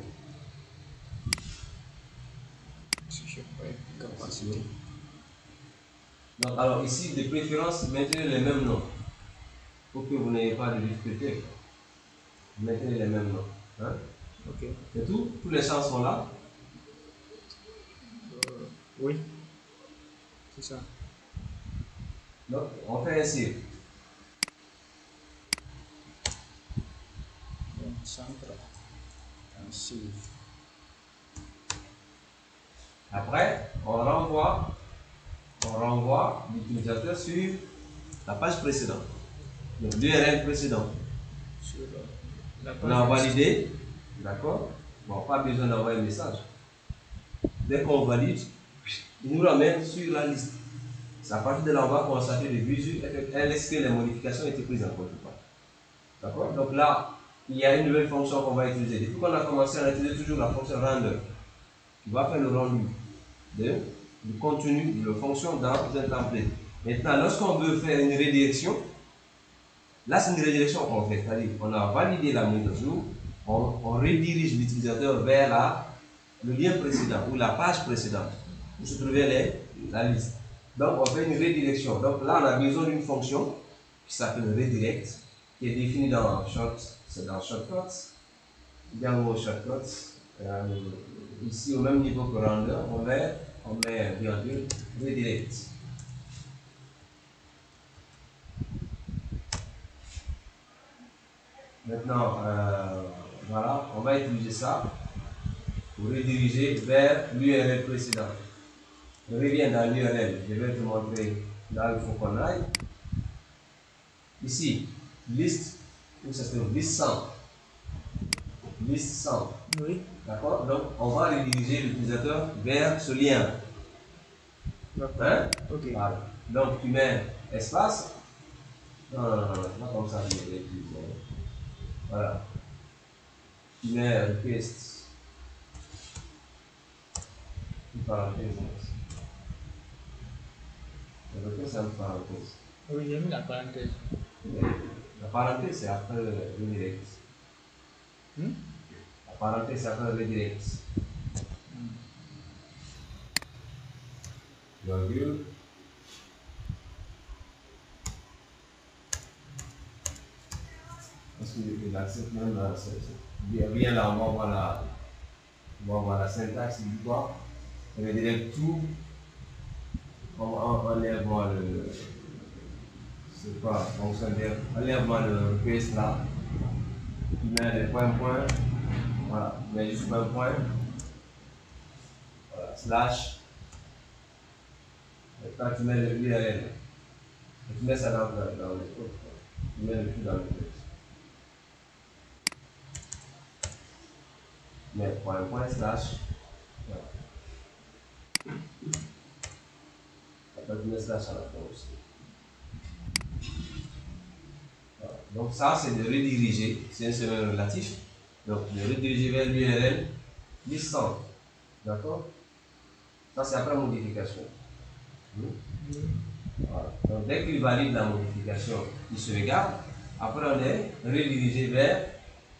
Si je fais capacité. Donc, alors ici, de préférence, maintenez les mêmes noms. Pour que vous n'ayez pas de difficulté. Maintenez les mêmes noms. Hein? Ok. C'est tout? Tous les champs sont là? Oui. C'est ça. Donc, on fait ainsi. Donc, centre. Ainsi. Après, on renvoie l'utilisateur sur la page précédente. Donc, l'URL précédent. Sur la On a page. validé. D'accord? Bon, pas besoin d'envoyer un message. Dès qu'on valide, il nous ramène sur la liste. C'est à partir de là, on va constater les visu est-ce que les modifications étaient prises en compte ou pas. D'accord? Donc là, il y a une nouvelle fonction qu'on va utiliser. Depuis qu'on a commencé, on utilise toujours la fonction render qui va faire le rendu du contenu de la fonction dans un template. Maintenant, lorsqu'on veut faire une redirection, là c'est une redirection qu'on fait. C'est-à-dire qu'on a validé la mise à jour, on redirige l'utilisateur vers le lien précédent ou la page précédente où se trouvait la liste. Donc on fait une redirection. Donc là on a besoin d'une fonction qui s'appelle redirect, qui est définie dans Shortcuts, dans le mot Shortcuts. Ici au même niveau que render, on met virgule redirect. Maintenant, voilà, on va utiliser ça pour rediriger vers l'URL précédent. Je reviens dans l'URL, je vais te montrer là où il faut qu'on aille. Ici, liste, où ça se trouve, liste 100. Liste 100. Oui. D'accord? Donc, on va rediriger l'utilisateur vers ce lien. Hein? Ok. Voilà. Donc, tu mets espace. Non, c'est pas comme ça que je vais utiliser. Voilà. Tu mets request. Une parenthèse. Le request, c'est une parenthèse. Oui, j'ai mis la parenthèse. La parenthèse, c'est après le redirect. La parenthèse, c'est après le redirect. Virgule. Parce qu'il accepte même bien là, on va voir la syntaxe du quoi. Redirect tout. On enlève-moi le. C'est pas fonctionnaire. Enlève-moi le request là. Tu mets les points. Voilà. Tu mets juste point. Voilà. Slash. Quand tu mets l'URL, tu mets ça dans le code. Tu mets le tout dans le code. Mais point slash. Voilà. Après, tu mets slash à la fin aussi. Voilà. Donc, ça, c'est de rediriger. C'est un semeur relatif. Donc, de rediriger vers l'URL listante. D'accord? Ça, c'est après modification. Voilà. Donc, dès qu'il valide la modification, il se regarde. Après, on est redirigé vers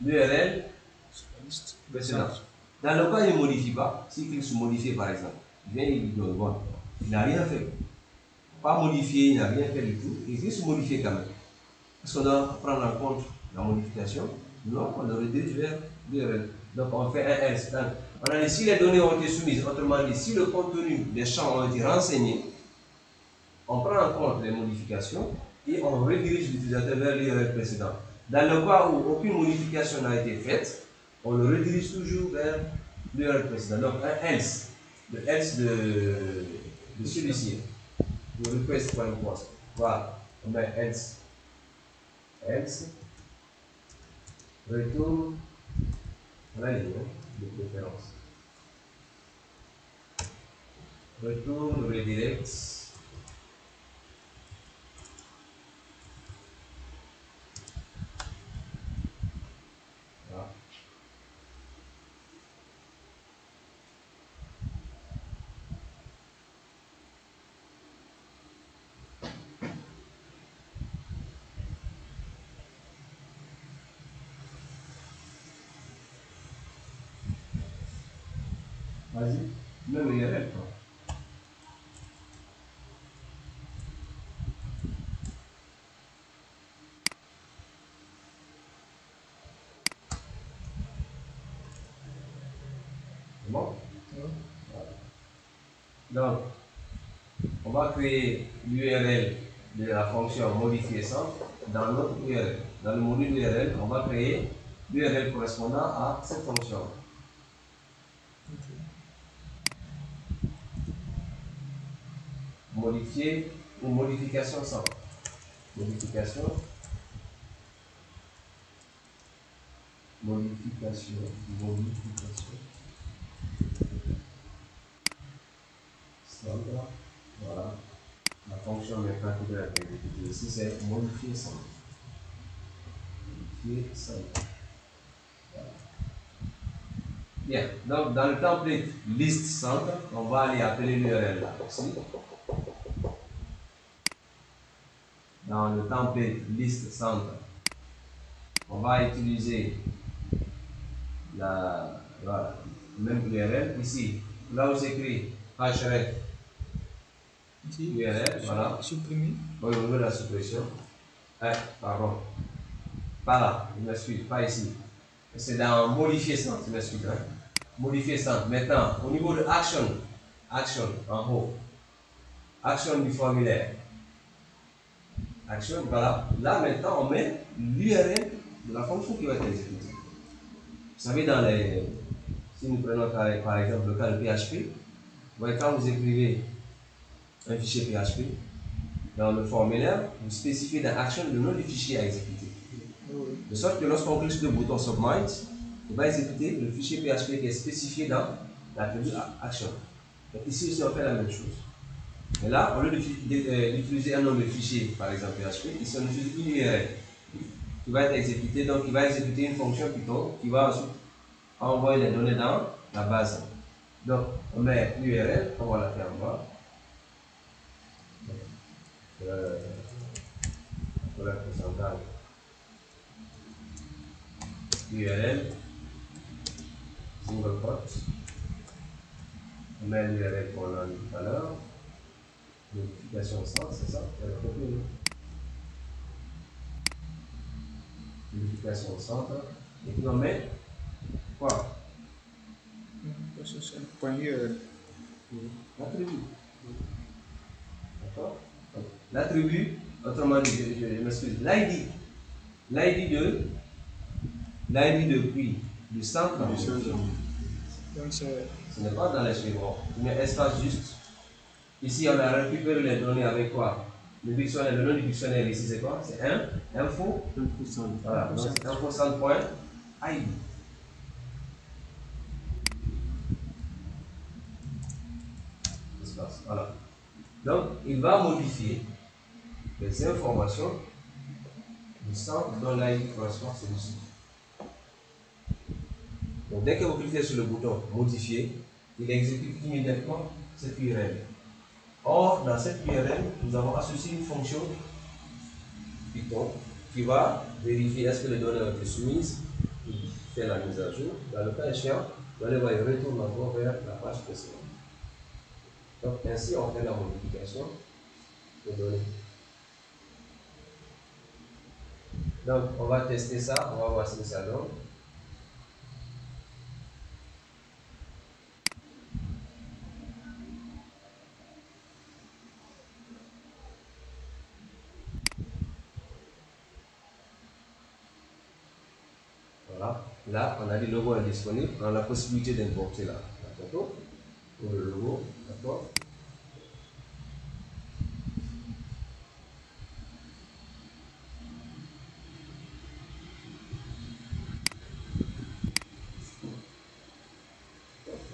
l'URL précédente. Dans le cas où il ne modifie pas, s'il clique sur modifier par exemple, il vient, il donne bon. Il n'a rien fait. Pas modifié, il n'a rien fait du tout. Il clique sur modifier quand même. Est-ce qu'on doit prendre en compte la modification? Non, on le redirige vers l'URL. Donc, on fait un else. On a dit si les données ont été soumises, autrement dit, si le contenu des champs ont été renseignés, on prend en compte les modifications et on redirige l'utilisateur vers l'URL précédent. Dans le cas où aucune modification n'a été faite, on le redirige toujours vers l'URL précédent. Donc un else, le else de celui-ci, le request.post. Voilà, on met else, retourne la ligne de préférence. Retourne, redirect. Vas-y, même l'URL. C'est bon? Voilà. Donc, on va créer l'URL de la fonction modifier centre dans notre URL. Dans le module URL, on va créer l'URL correspondant à cette fonction. Modifier ou modification centre. Modification centre. Voilà. La fonction maintenant qui doit être exécutée ici, c'est modifier centre. Modifier centre. Voilà. Bien, donc dans le template list centre, on va aller appeler l'URL là aussi. Dans le template list centre, on va utiliser la voilà, même URL ici. Là où c'est écrit href URL, voilà. Supprimer. Oui, on veut la suppression. Pardon. Pas là, je m'excuse, pas ici. C'est dans modifier centre, je m'excuse. Hein? Modifier centre. Maintenant, au niveau de action en haut, action du formulaire. Action, voilà. Là maintenant, on met l'URL de la fonction qui va être exécutée. Vous savez, si nous prenons par exemple le cas de PHP, vous voyez, quand vous écrivez un fichier PHP, dans le formulaire, vous spécifiez dans Action le nom du fichier à exécuter. De sorte que lorsqu'on clique sur le bouton Submit, il va exécuter le fichier PHP qui est spécifié dans l'attribut Action. Donc ici aussi, on fait la même chose. Mais là, au lieu d'utiliser un nom de fichier, par exemple PHP, ici on utilise une URL qui va être exécutée. Donc il va exécuter une fonction Python qui va ensuite envoyer les données dans la base. Donc on met l'URL, on va la faire en bas. Voilà le pourcentage. URL, single quote. On met l'URL qu'on a mis tout à l'heure. Modification centre, c'est ça, modification centre. Et puis on met quoi? Point URL. L'attribut. D'accord? L'attribut, autrement dit, je m'excuse, l'ID. L'ID depuis du centre. Donc c'est ce n'est pas dans les suivants. Tu mets espace juste Ici, on a récupéré les données avec quoi? Le dictionnaire, le nom du dictionnaire ici, c'est quoi? C'est info. Voilà, donc c'est info-centre.id. Voilà. Donc, il va modifier les informations du centre dont l'ID correspond celui-ci. Donc, dès que vous cliquez sur le bouton modifier, il exécute immédiatement cette URL. Or, dans cette URL, nous avons associé une fonction Python qui va vérifier est-ce que les données ont été soumises, il fait la mise à jour. Dans le cas échéant, vous allez voir, il retourne encore vers la page précédente. Donc, ainsi, on fait la modification des données. Donc, on va tester ça, on va voir ce que ça donne. Voilà, là, on a dit le logo est disponible, on a la possibilité d'importer la photo pour le logo, d'accord.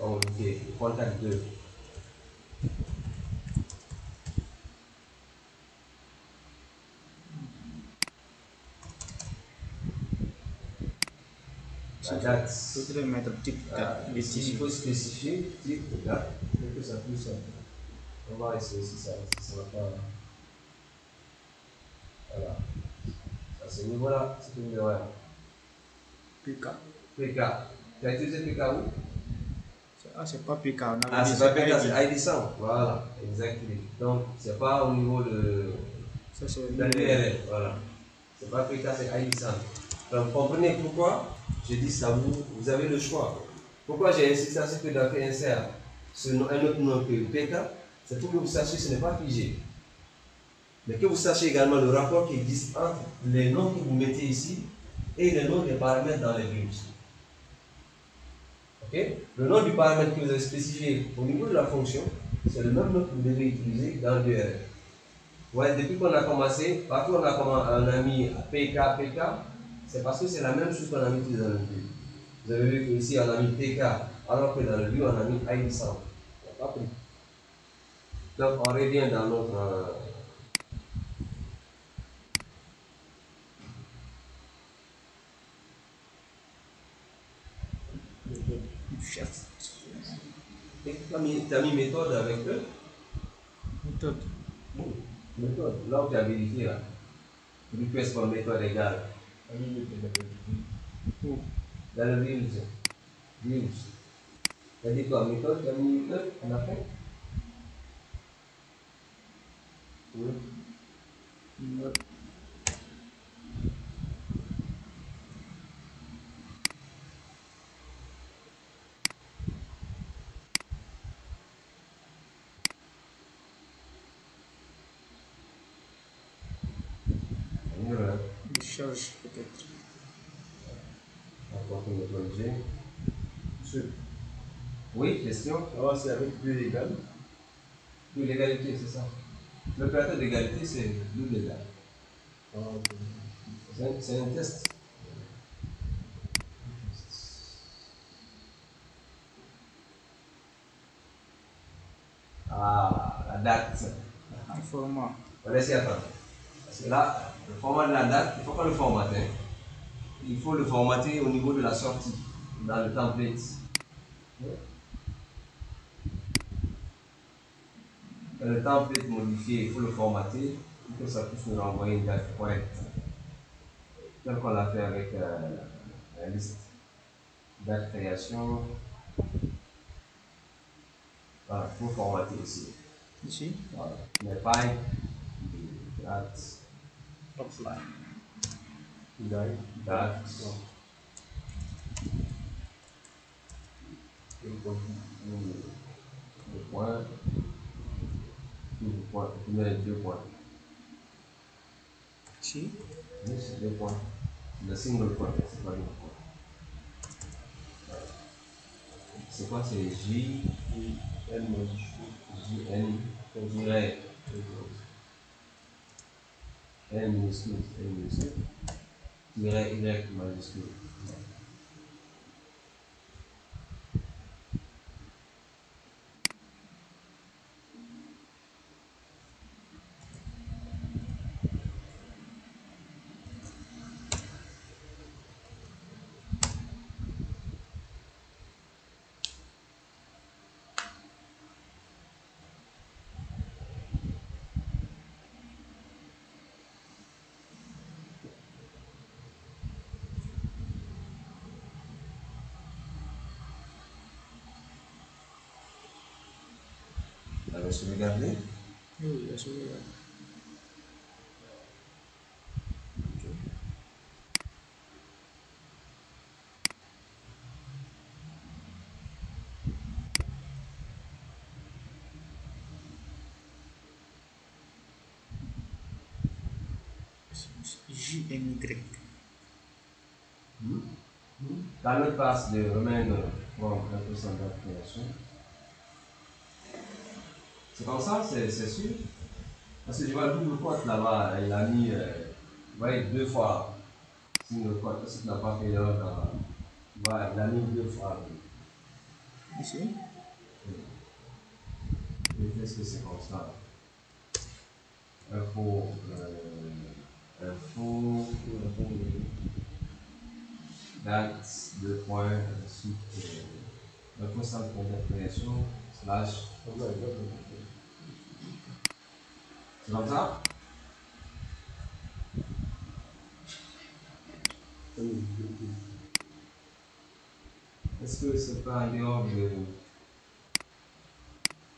On fait contact 2. La date. Peut-être mettre type Ici, il faut spécifier type de date pour que ça puisse. On va essayer si ça ne va pas. Voilà. À ce niveau-là, c'est une erreur. PK. PK. Tu as utilisé PK où? Ah, c'est pas PK. Ah, c'est pas PK, c'est ID 100. Voilà, exactement. Donc, c'est pas au niveau de l'URL. Voilà. C'est pas PK, c'est ID 100. Donc, comprenez pourquoi je dis ça, vous avez le choix. Pourquoi j'ai insisté à ce que dans insère un autre nom que PK, c'est pour que vous sachiez que ce n'est pas figé. Mais que vous sachiez également le rapport qui existe entre les noms que vous mettez ici et les noms des paramètres dans les views. Okay? Le nom du paramètre que vous avez spécifié au niveau de la fonction, c'est le même nom que vous devez utiliser dans l'URL. Ouais, depuis qu'on a commencé, partout on a mis PK, c'est parce que c'est la même chose qu'on a mis dans le view. Vous avez vu qu'ici on a mis PK, alors que dans le view on a mis ID 100. On n'a pas pris. Donc on revient dans notre. Tu as mis méthode avec eux? Méthode. Méthode, là où tu as vérifié là. Request for méthode égale. Dans le views. Views. Tu as dit quoi? Méthode, tu as mis méthode en après? Oui. Charge peut-être. On va corriger. Oui, question. Alors, c'est avec 2 égales. Double l'égalité, c'est ça. L'opérateur d'égalité, c'est double égal. C'est un test. Ah, la date. Un format. On laisse attendre. Parce que là, le format de la date, il ne faut pas le formater. Il faut le formater au niveau de la sortie, dans le template. Dans le template modifié, il faut le formater pour que ça puisse nous renvoyer une date correcte. Tel qu'on l'a fait avec la liste date création. Voilà, il faut formater ici. Ici. Voilà. Mais pas date. Offline. Date. Le point. Tu mets 2 points. Ici. Oui, c'est 2 points. Le single point, c'est pas 2 points. C'est quoi? C'est J, N, Y, N minuscule, Y majuscule. Vous avez sauvegardé? Oui, la sauvegarde. JNY. Dans notre passe de remainder from un pourcentage de création. C'est comme ça, c'est sûr. Parce que je vois le double quote là-bas, il a mis, vous voyez, 2 fois. Signe le quote, parce qu'il n'a pas fait l'erreur dans. Voilà, il a mis 2 fois. Ici. Et qu'est-ce que c'est comme ça? Info, date, 2 points, ensuite, info centre de création, slash. C'est comme ça? Est-ce que c'est pas en dehors de.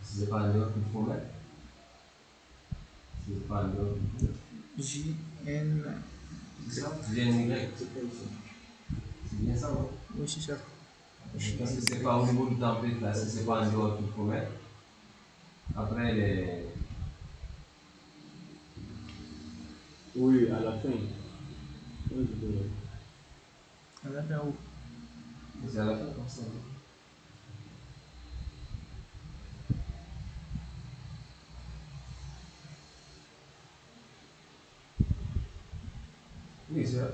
C'est pas en dehors qu'il faut mettre? C'est pas en dehors qu'il faut mettre? JN. C'est ça? JNY. C'est bien ça, non? Oui, c'est ça. Parce que c'est pas au niveau du template là, c'est pas en dehors qu'il faut mettre. Après les. Oui, à la fin. À la fin où? C'est à la fin comme ça. Oui, c'est là.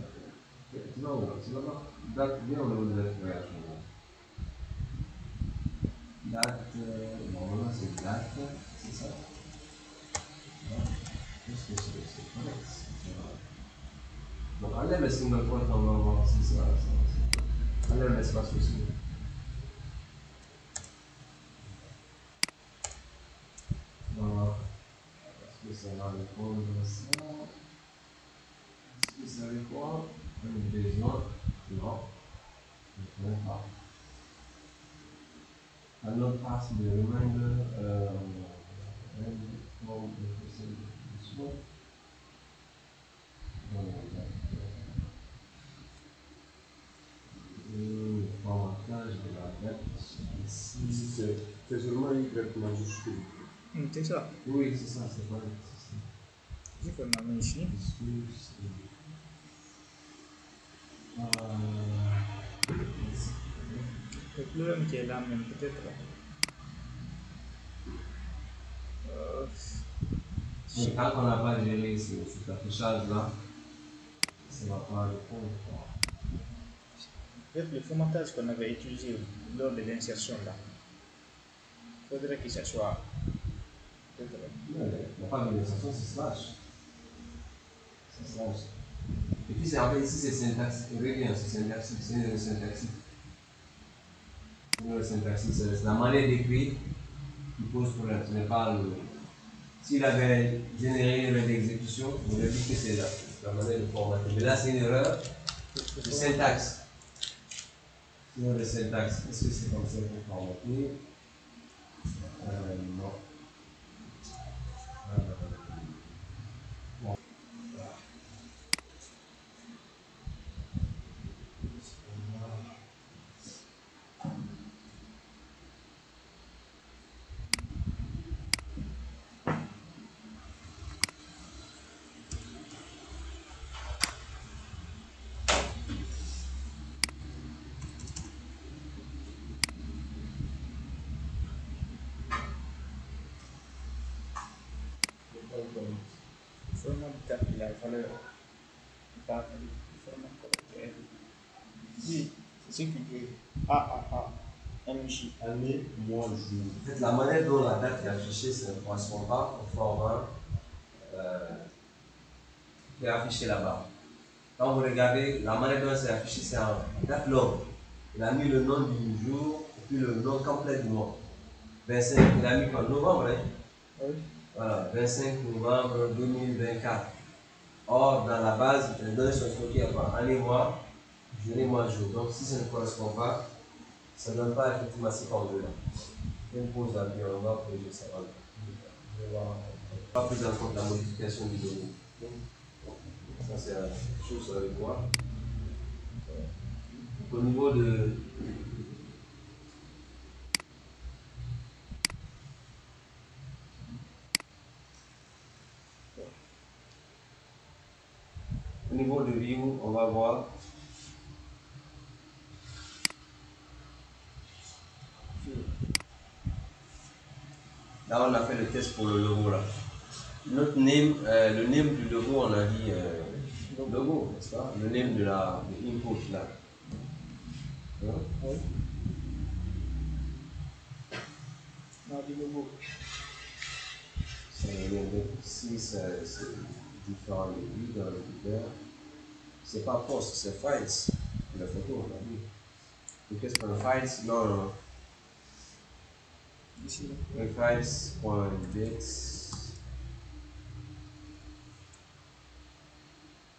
Non, c'est là-bas. Date bien au niveau de la création. Date, normalement c'est date, c'est ça. Qu'est-ce que c'est correct. Donc enlève le signe de compte, on va voir si ça. Enlève l'espace aussi. Voilà. Est-ce que ça va répondre à ça? Est-ce que ça répond? Un besoin? Non. Je ne connais pas. Un autre passe de reminder, formatage de la date ici. C'est seulement Y majuscule. C'est ça. Oui, c'est ça, c'est pas Je peux m'amener ici. Le problème qui est là même peut-être. Donc, tant qu'on n'a pas géré cet affichage là, ça ne va pas répondre. Peut-être le formatage qu'on avait utilisé lors de l'insertion là. Il faudrait que ça soit. Il n'y a pas de l'insertion, c'est slash. C'est slash. Et puis en fait ici c'est syntaxe. Reviens, c'est syntaxe. C'est une syntaxe. C'est la manière d'écrire qui pose problème. Ce n'est pas le. S'il avait généré une erreur d'exécution, on aurait dit que c'est la manière de formater. Mais là, c'est une erreur de syntaxe. Une erreur de syntaxe. Est-ce que c'est comme ça pour formater? Non. taper la valeur par le format caractère. Oui, c'est ce qui veut AAA, MJ. Année, mois, jour. En fait, la manière dont la date est affichée, ça ne correspond pas au format qui est affiché là-bas. Quand vous regardez, la manière dont c'est affiché, c'est en date longue. Il a mis le nom du jour et puis le nom complet du mois. 25, il a mis quoi? Novembre, hein? Oui. Voilà, 25 novembre 2024. Or, dans la base, les données sont stockées par année, mois, journée, mois, jour. Donc, si ça ne correspond pas, ça ne donne pas effectivement ce qu'on veut là. Une pause là, puis on va corriger ça. On va pas prendre en compte la modification du données. Ça, c'est la chose à voir. Au niveau de. Au niveau de view, on va voir. Là, on a fait le test pour le logo là. Notre name, le name du logo, on a dit logo, n'est-ce pas? Le name de l'input là. Hein? Oui. On a dit logo. Si c'est différent de lui dans le leader, c'est pas post, c'est files. La photo, on a dit. Et qu'est-ce qu'on a files? Non, non. Ici. Files.bits.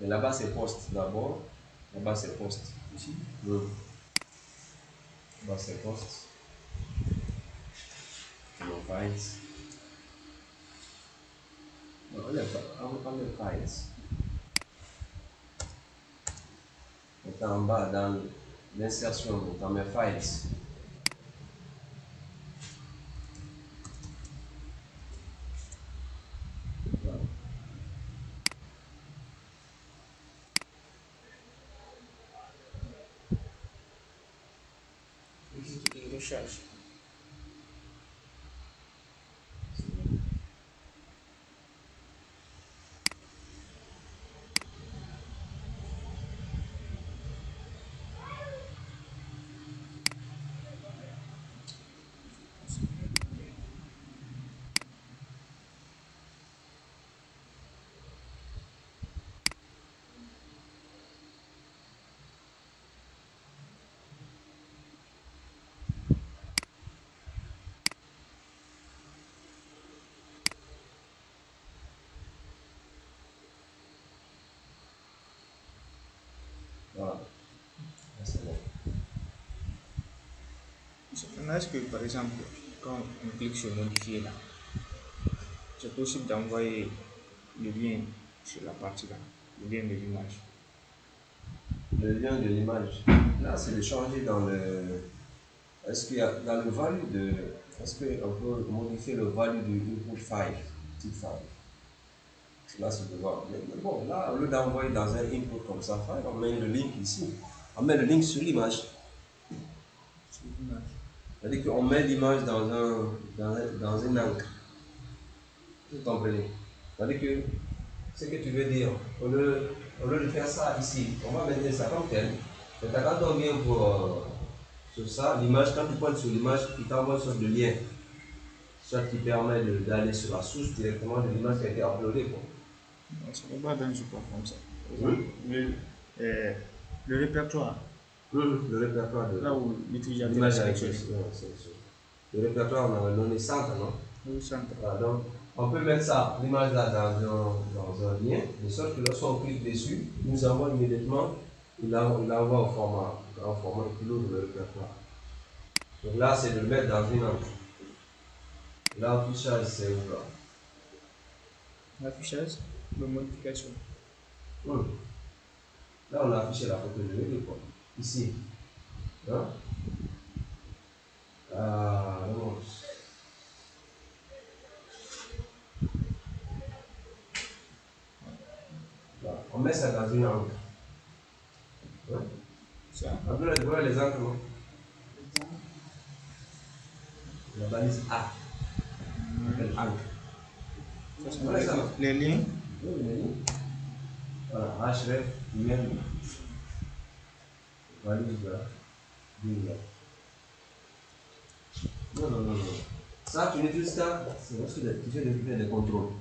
Et là-bas, c'est post d'abord. Là-bas, c'est post. Ici. Là-bas, c'est post. No files. Non, on est files. On est en bas dans l'insertion, donc on met files. Voilà. Ici, je recharge. Voilà. C'est bon. Cependant, est-ce que par exemple, quand on clique sur modifier là, c'est possible d'envoyer le lien sur la partie là, le lien de l'image. Le lien de l'image. Là, c'est de changer dans le. Est-ce qu'il y a dans le value de. Est-ce qu'on peut modifier le value du input file, type file? Là, c'est de voir. Mais bon, là, au lieu d'envoyer dans un input comme ça, file, on met le link ici. On met le link sur l'image. Sur l'image. C'est-à-dire qu'on met l'image dans un encre. Vous comprenez? C'est-à-dire que ce que tu veux dire, au lieu de faire ça ici, on va mettre ça comme tel. Mais quand on vient sur ça, l'image, quand tu pointes sur l'image, il t'envoie une sorte de lien. Soit qui permet d'aller sur la source directement de l'image qui a été uploadée. Non, ça ne va pas dans ce point comme ça. Oui. Le répertoire, Le répertoire de là où l'utilisateur l'image avec sélectionne. le répertoire, on a donné centre, non? Le centre. Voilà, donc, on peut mettre ça, l'image là, dans un lien, de sorte que lorsqu'on clique dessus, il nous envoie immédiatement, il l'envoie au format, et puis l'autre le répertoire. Donc là, c'est de le mettre dans une encre. L'affichage, c'est où là? L'affichage, de modification. Là, on a affiché la photo de lui, quoi. Ici. Hein? Non. Voilà. On met ça dans une encre. Hein? Ça. Après, les encres, non? La balise A. On appelle encre. Ça, c'est les liens. Oui, les lignes. Voilà, href, même valise là, là. Non, non, non, non. Ça, tu n'utilises ça, c'est parce que tu fais des contrôles.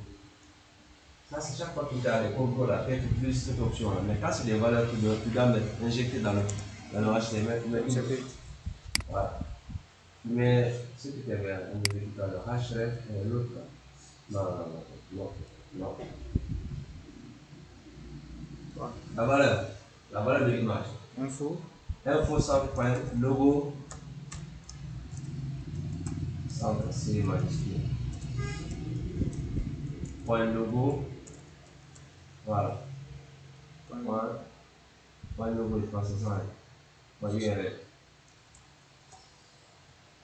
Ça, c'est chaque fois que tu as des contrôles à faire, tu utilises cette option-là. Mais quand c'est des valeurs que tu dois mettre, injecter dans le HTML, tu mets une. Voilà. Mais ce que tu avais indiqué tout à l'heure, href et l'autre là. Non, non, non, non, non. La valeur de l'image. Info centre point logo centre, c'est majuscule. Point logo, voilà. Point logo, je pense que c'est ça. Point URL.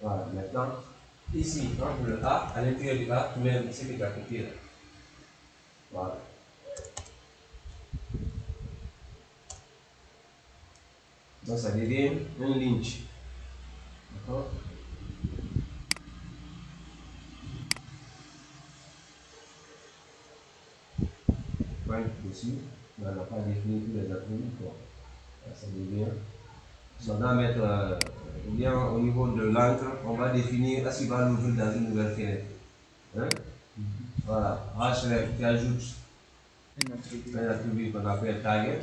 Voilà, maintenant, ici, entre le A, à l'intérieur du A, tu mets ce que tu as copié là. Voilà. Donc ça devient un lynch. D'accord? Point dessus, mais on n'a pas défini tous les attributs. Ça devient. On va mettre bien au niveau de l'encre, on va définir est-ce qu'il va l'ouvrir dans une nouvelle fenêtre. Hein? Voilà, href, tu ajoutes un attribut qu'on appelle target.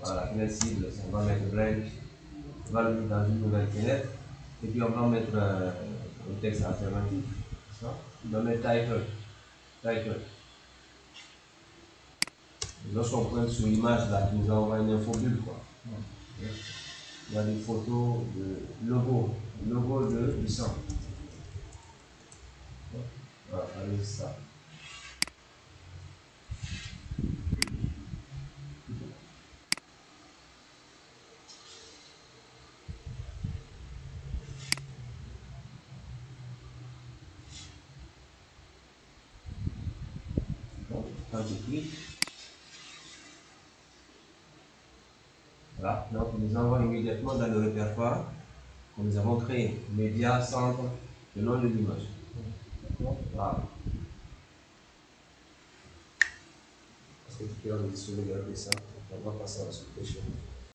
Voilà, fenêtre cible, on va mettre blank, on va l'ouvrir dans une nouvelle fenêtre. Et puis on va mettre un texte alternatif. On va mettre title. Lorsqu'on pointe sur l'image là, tu nous envoie une infobulle quoi. Il y a des photos de logo du sang. Voilà, allez, ça. Donc, quand je clique, voilà, donc on nous envoie immédiatement dans le répertoire que nous avons créé, média, centre, le nom de l'image. Voilà. Est-ce que tu peux sauvegarder ça? On va passer à la suite.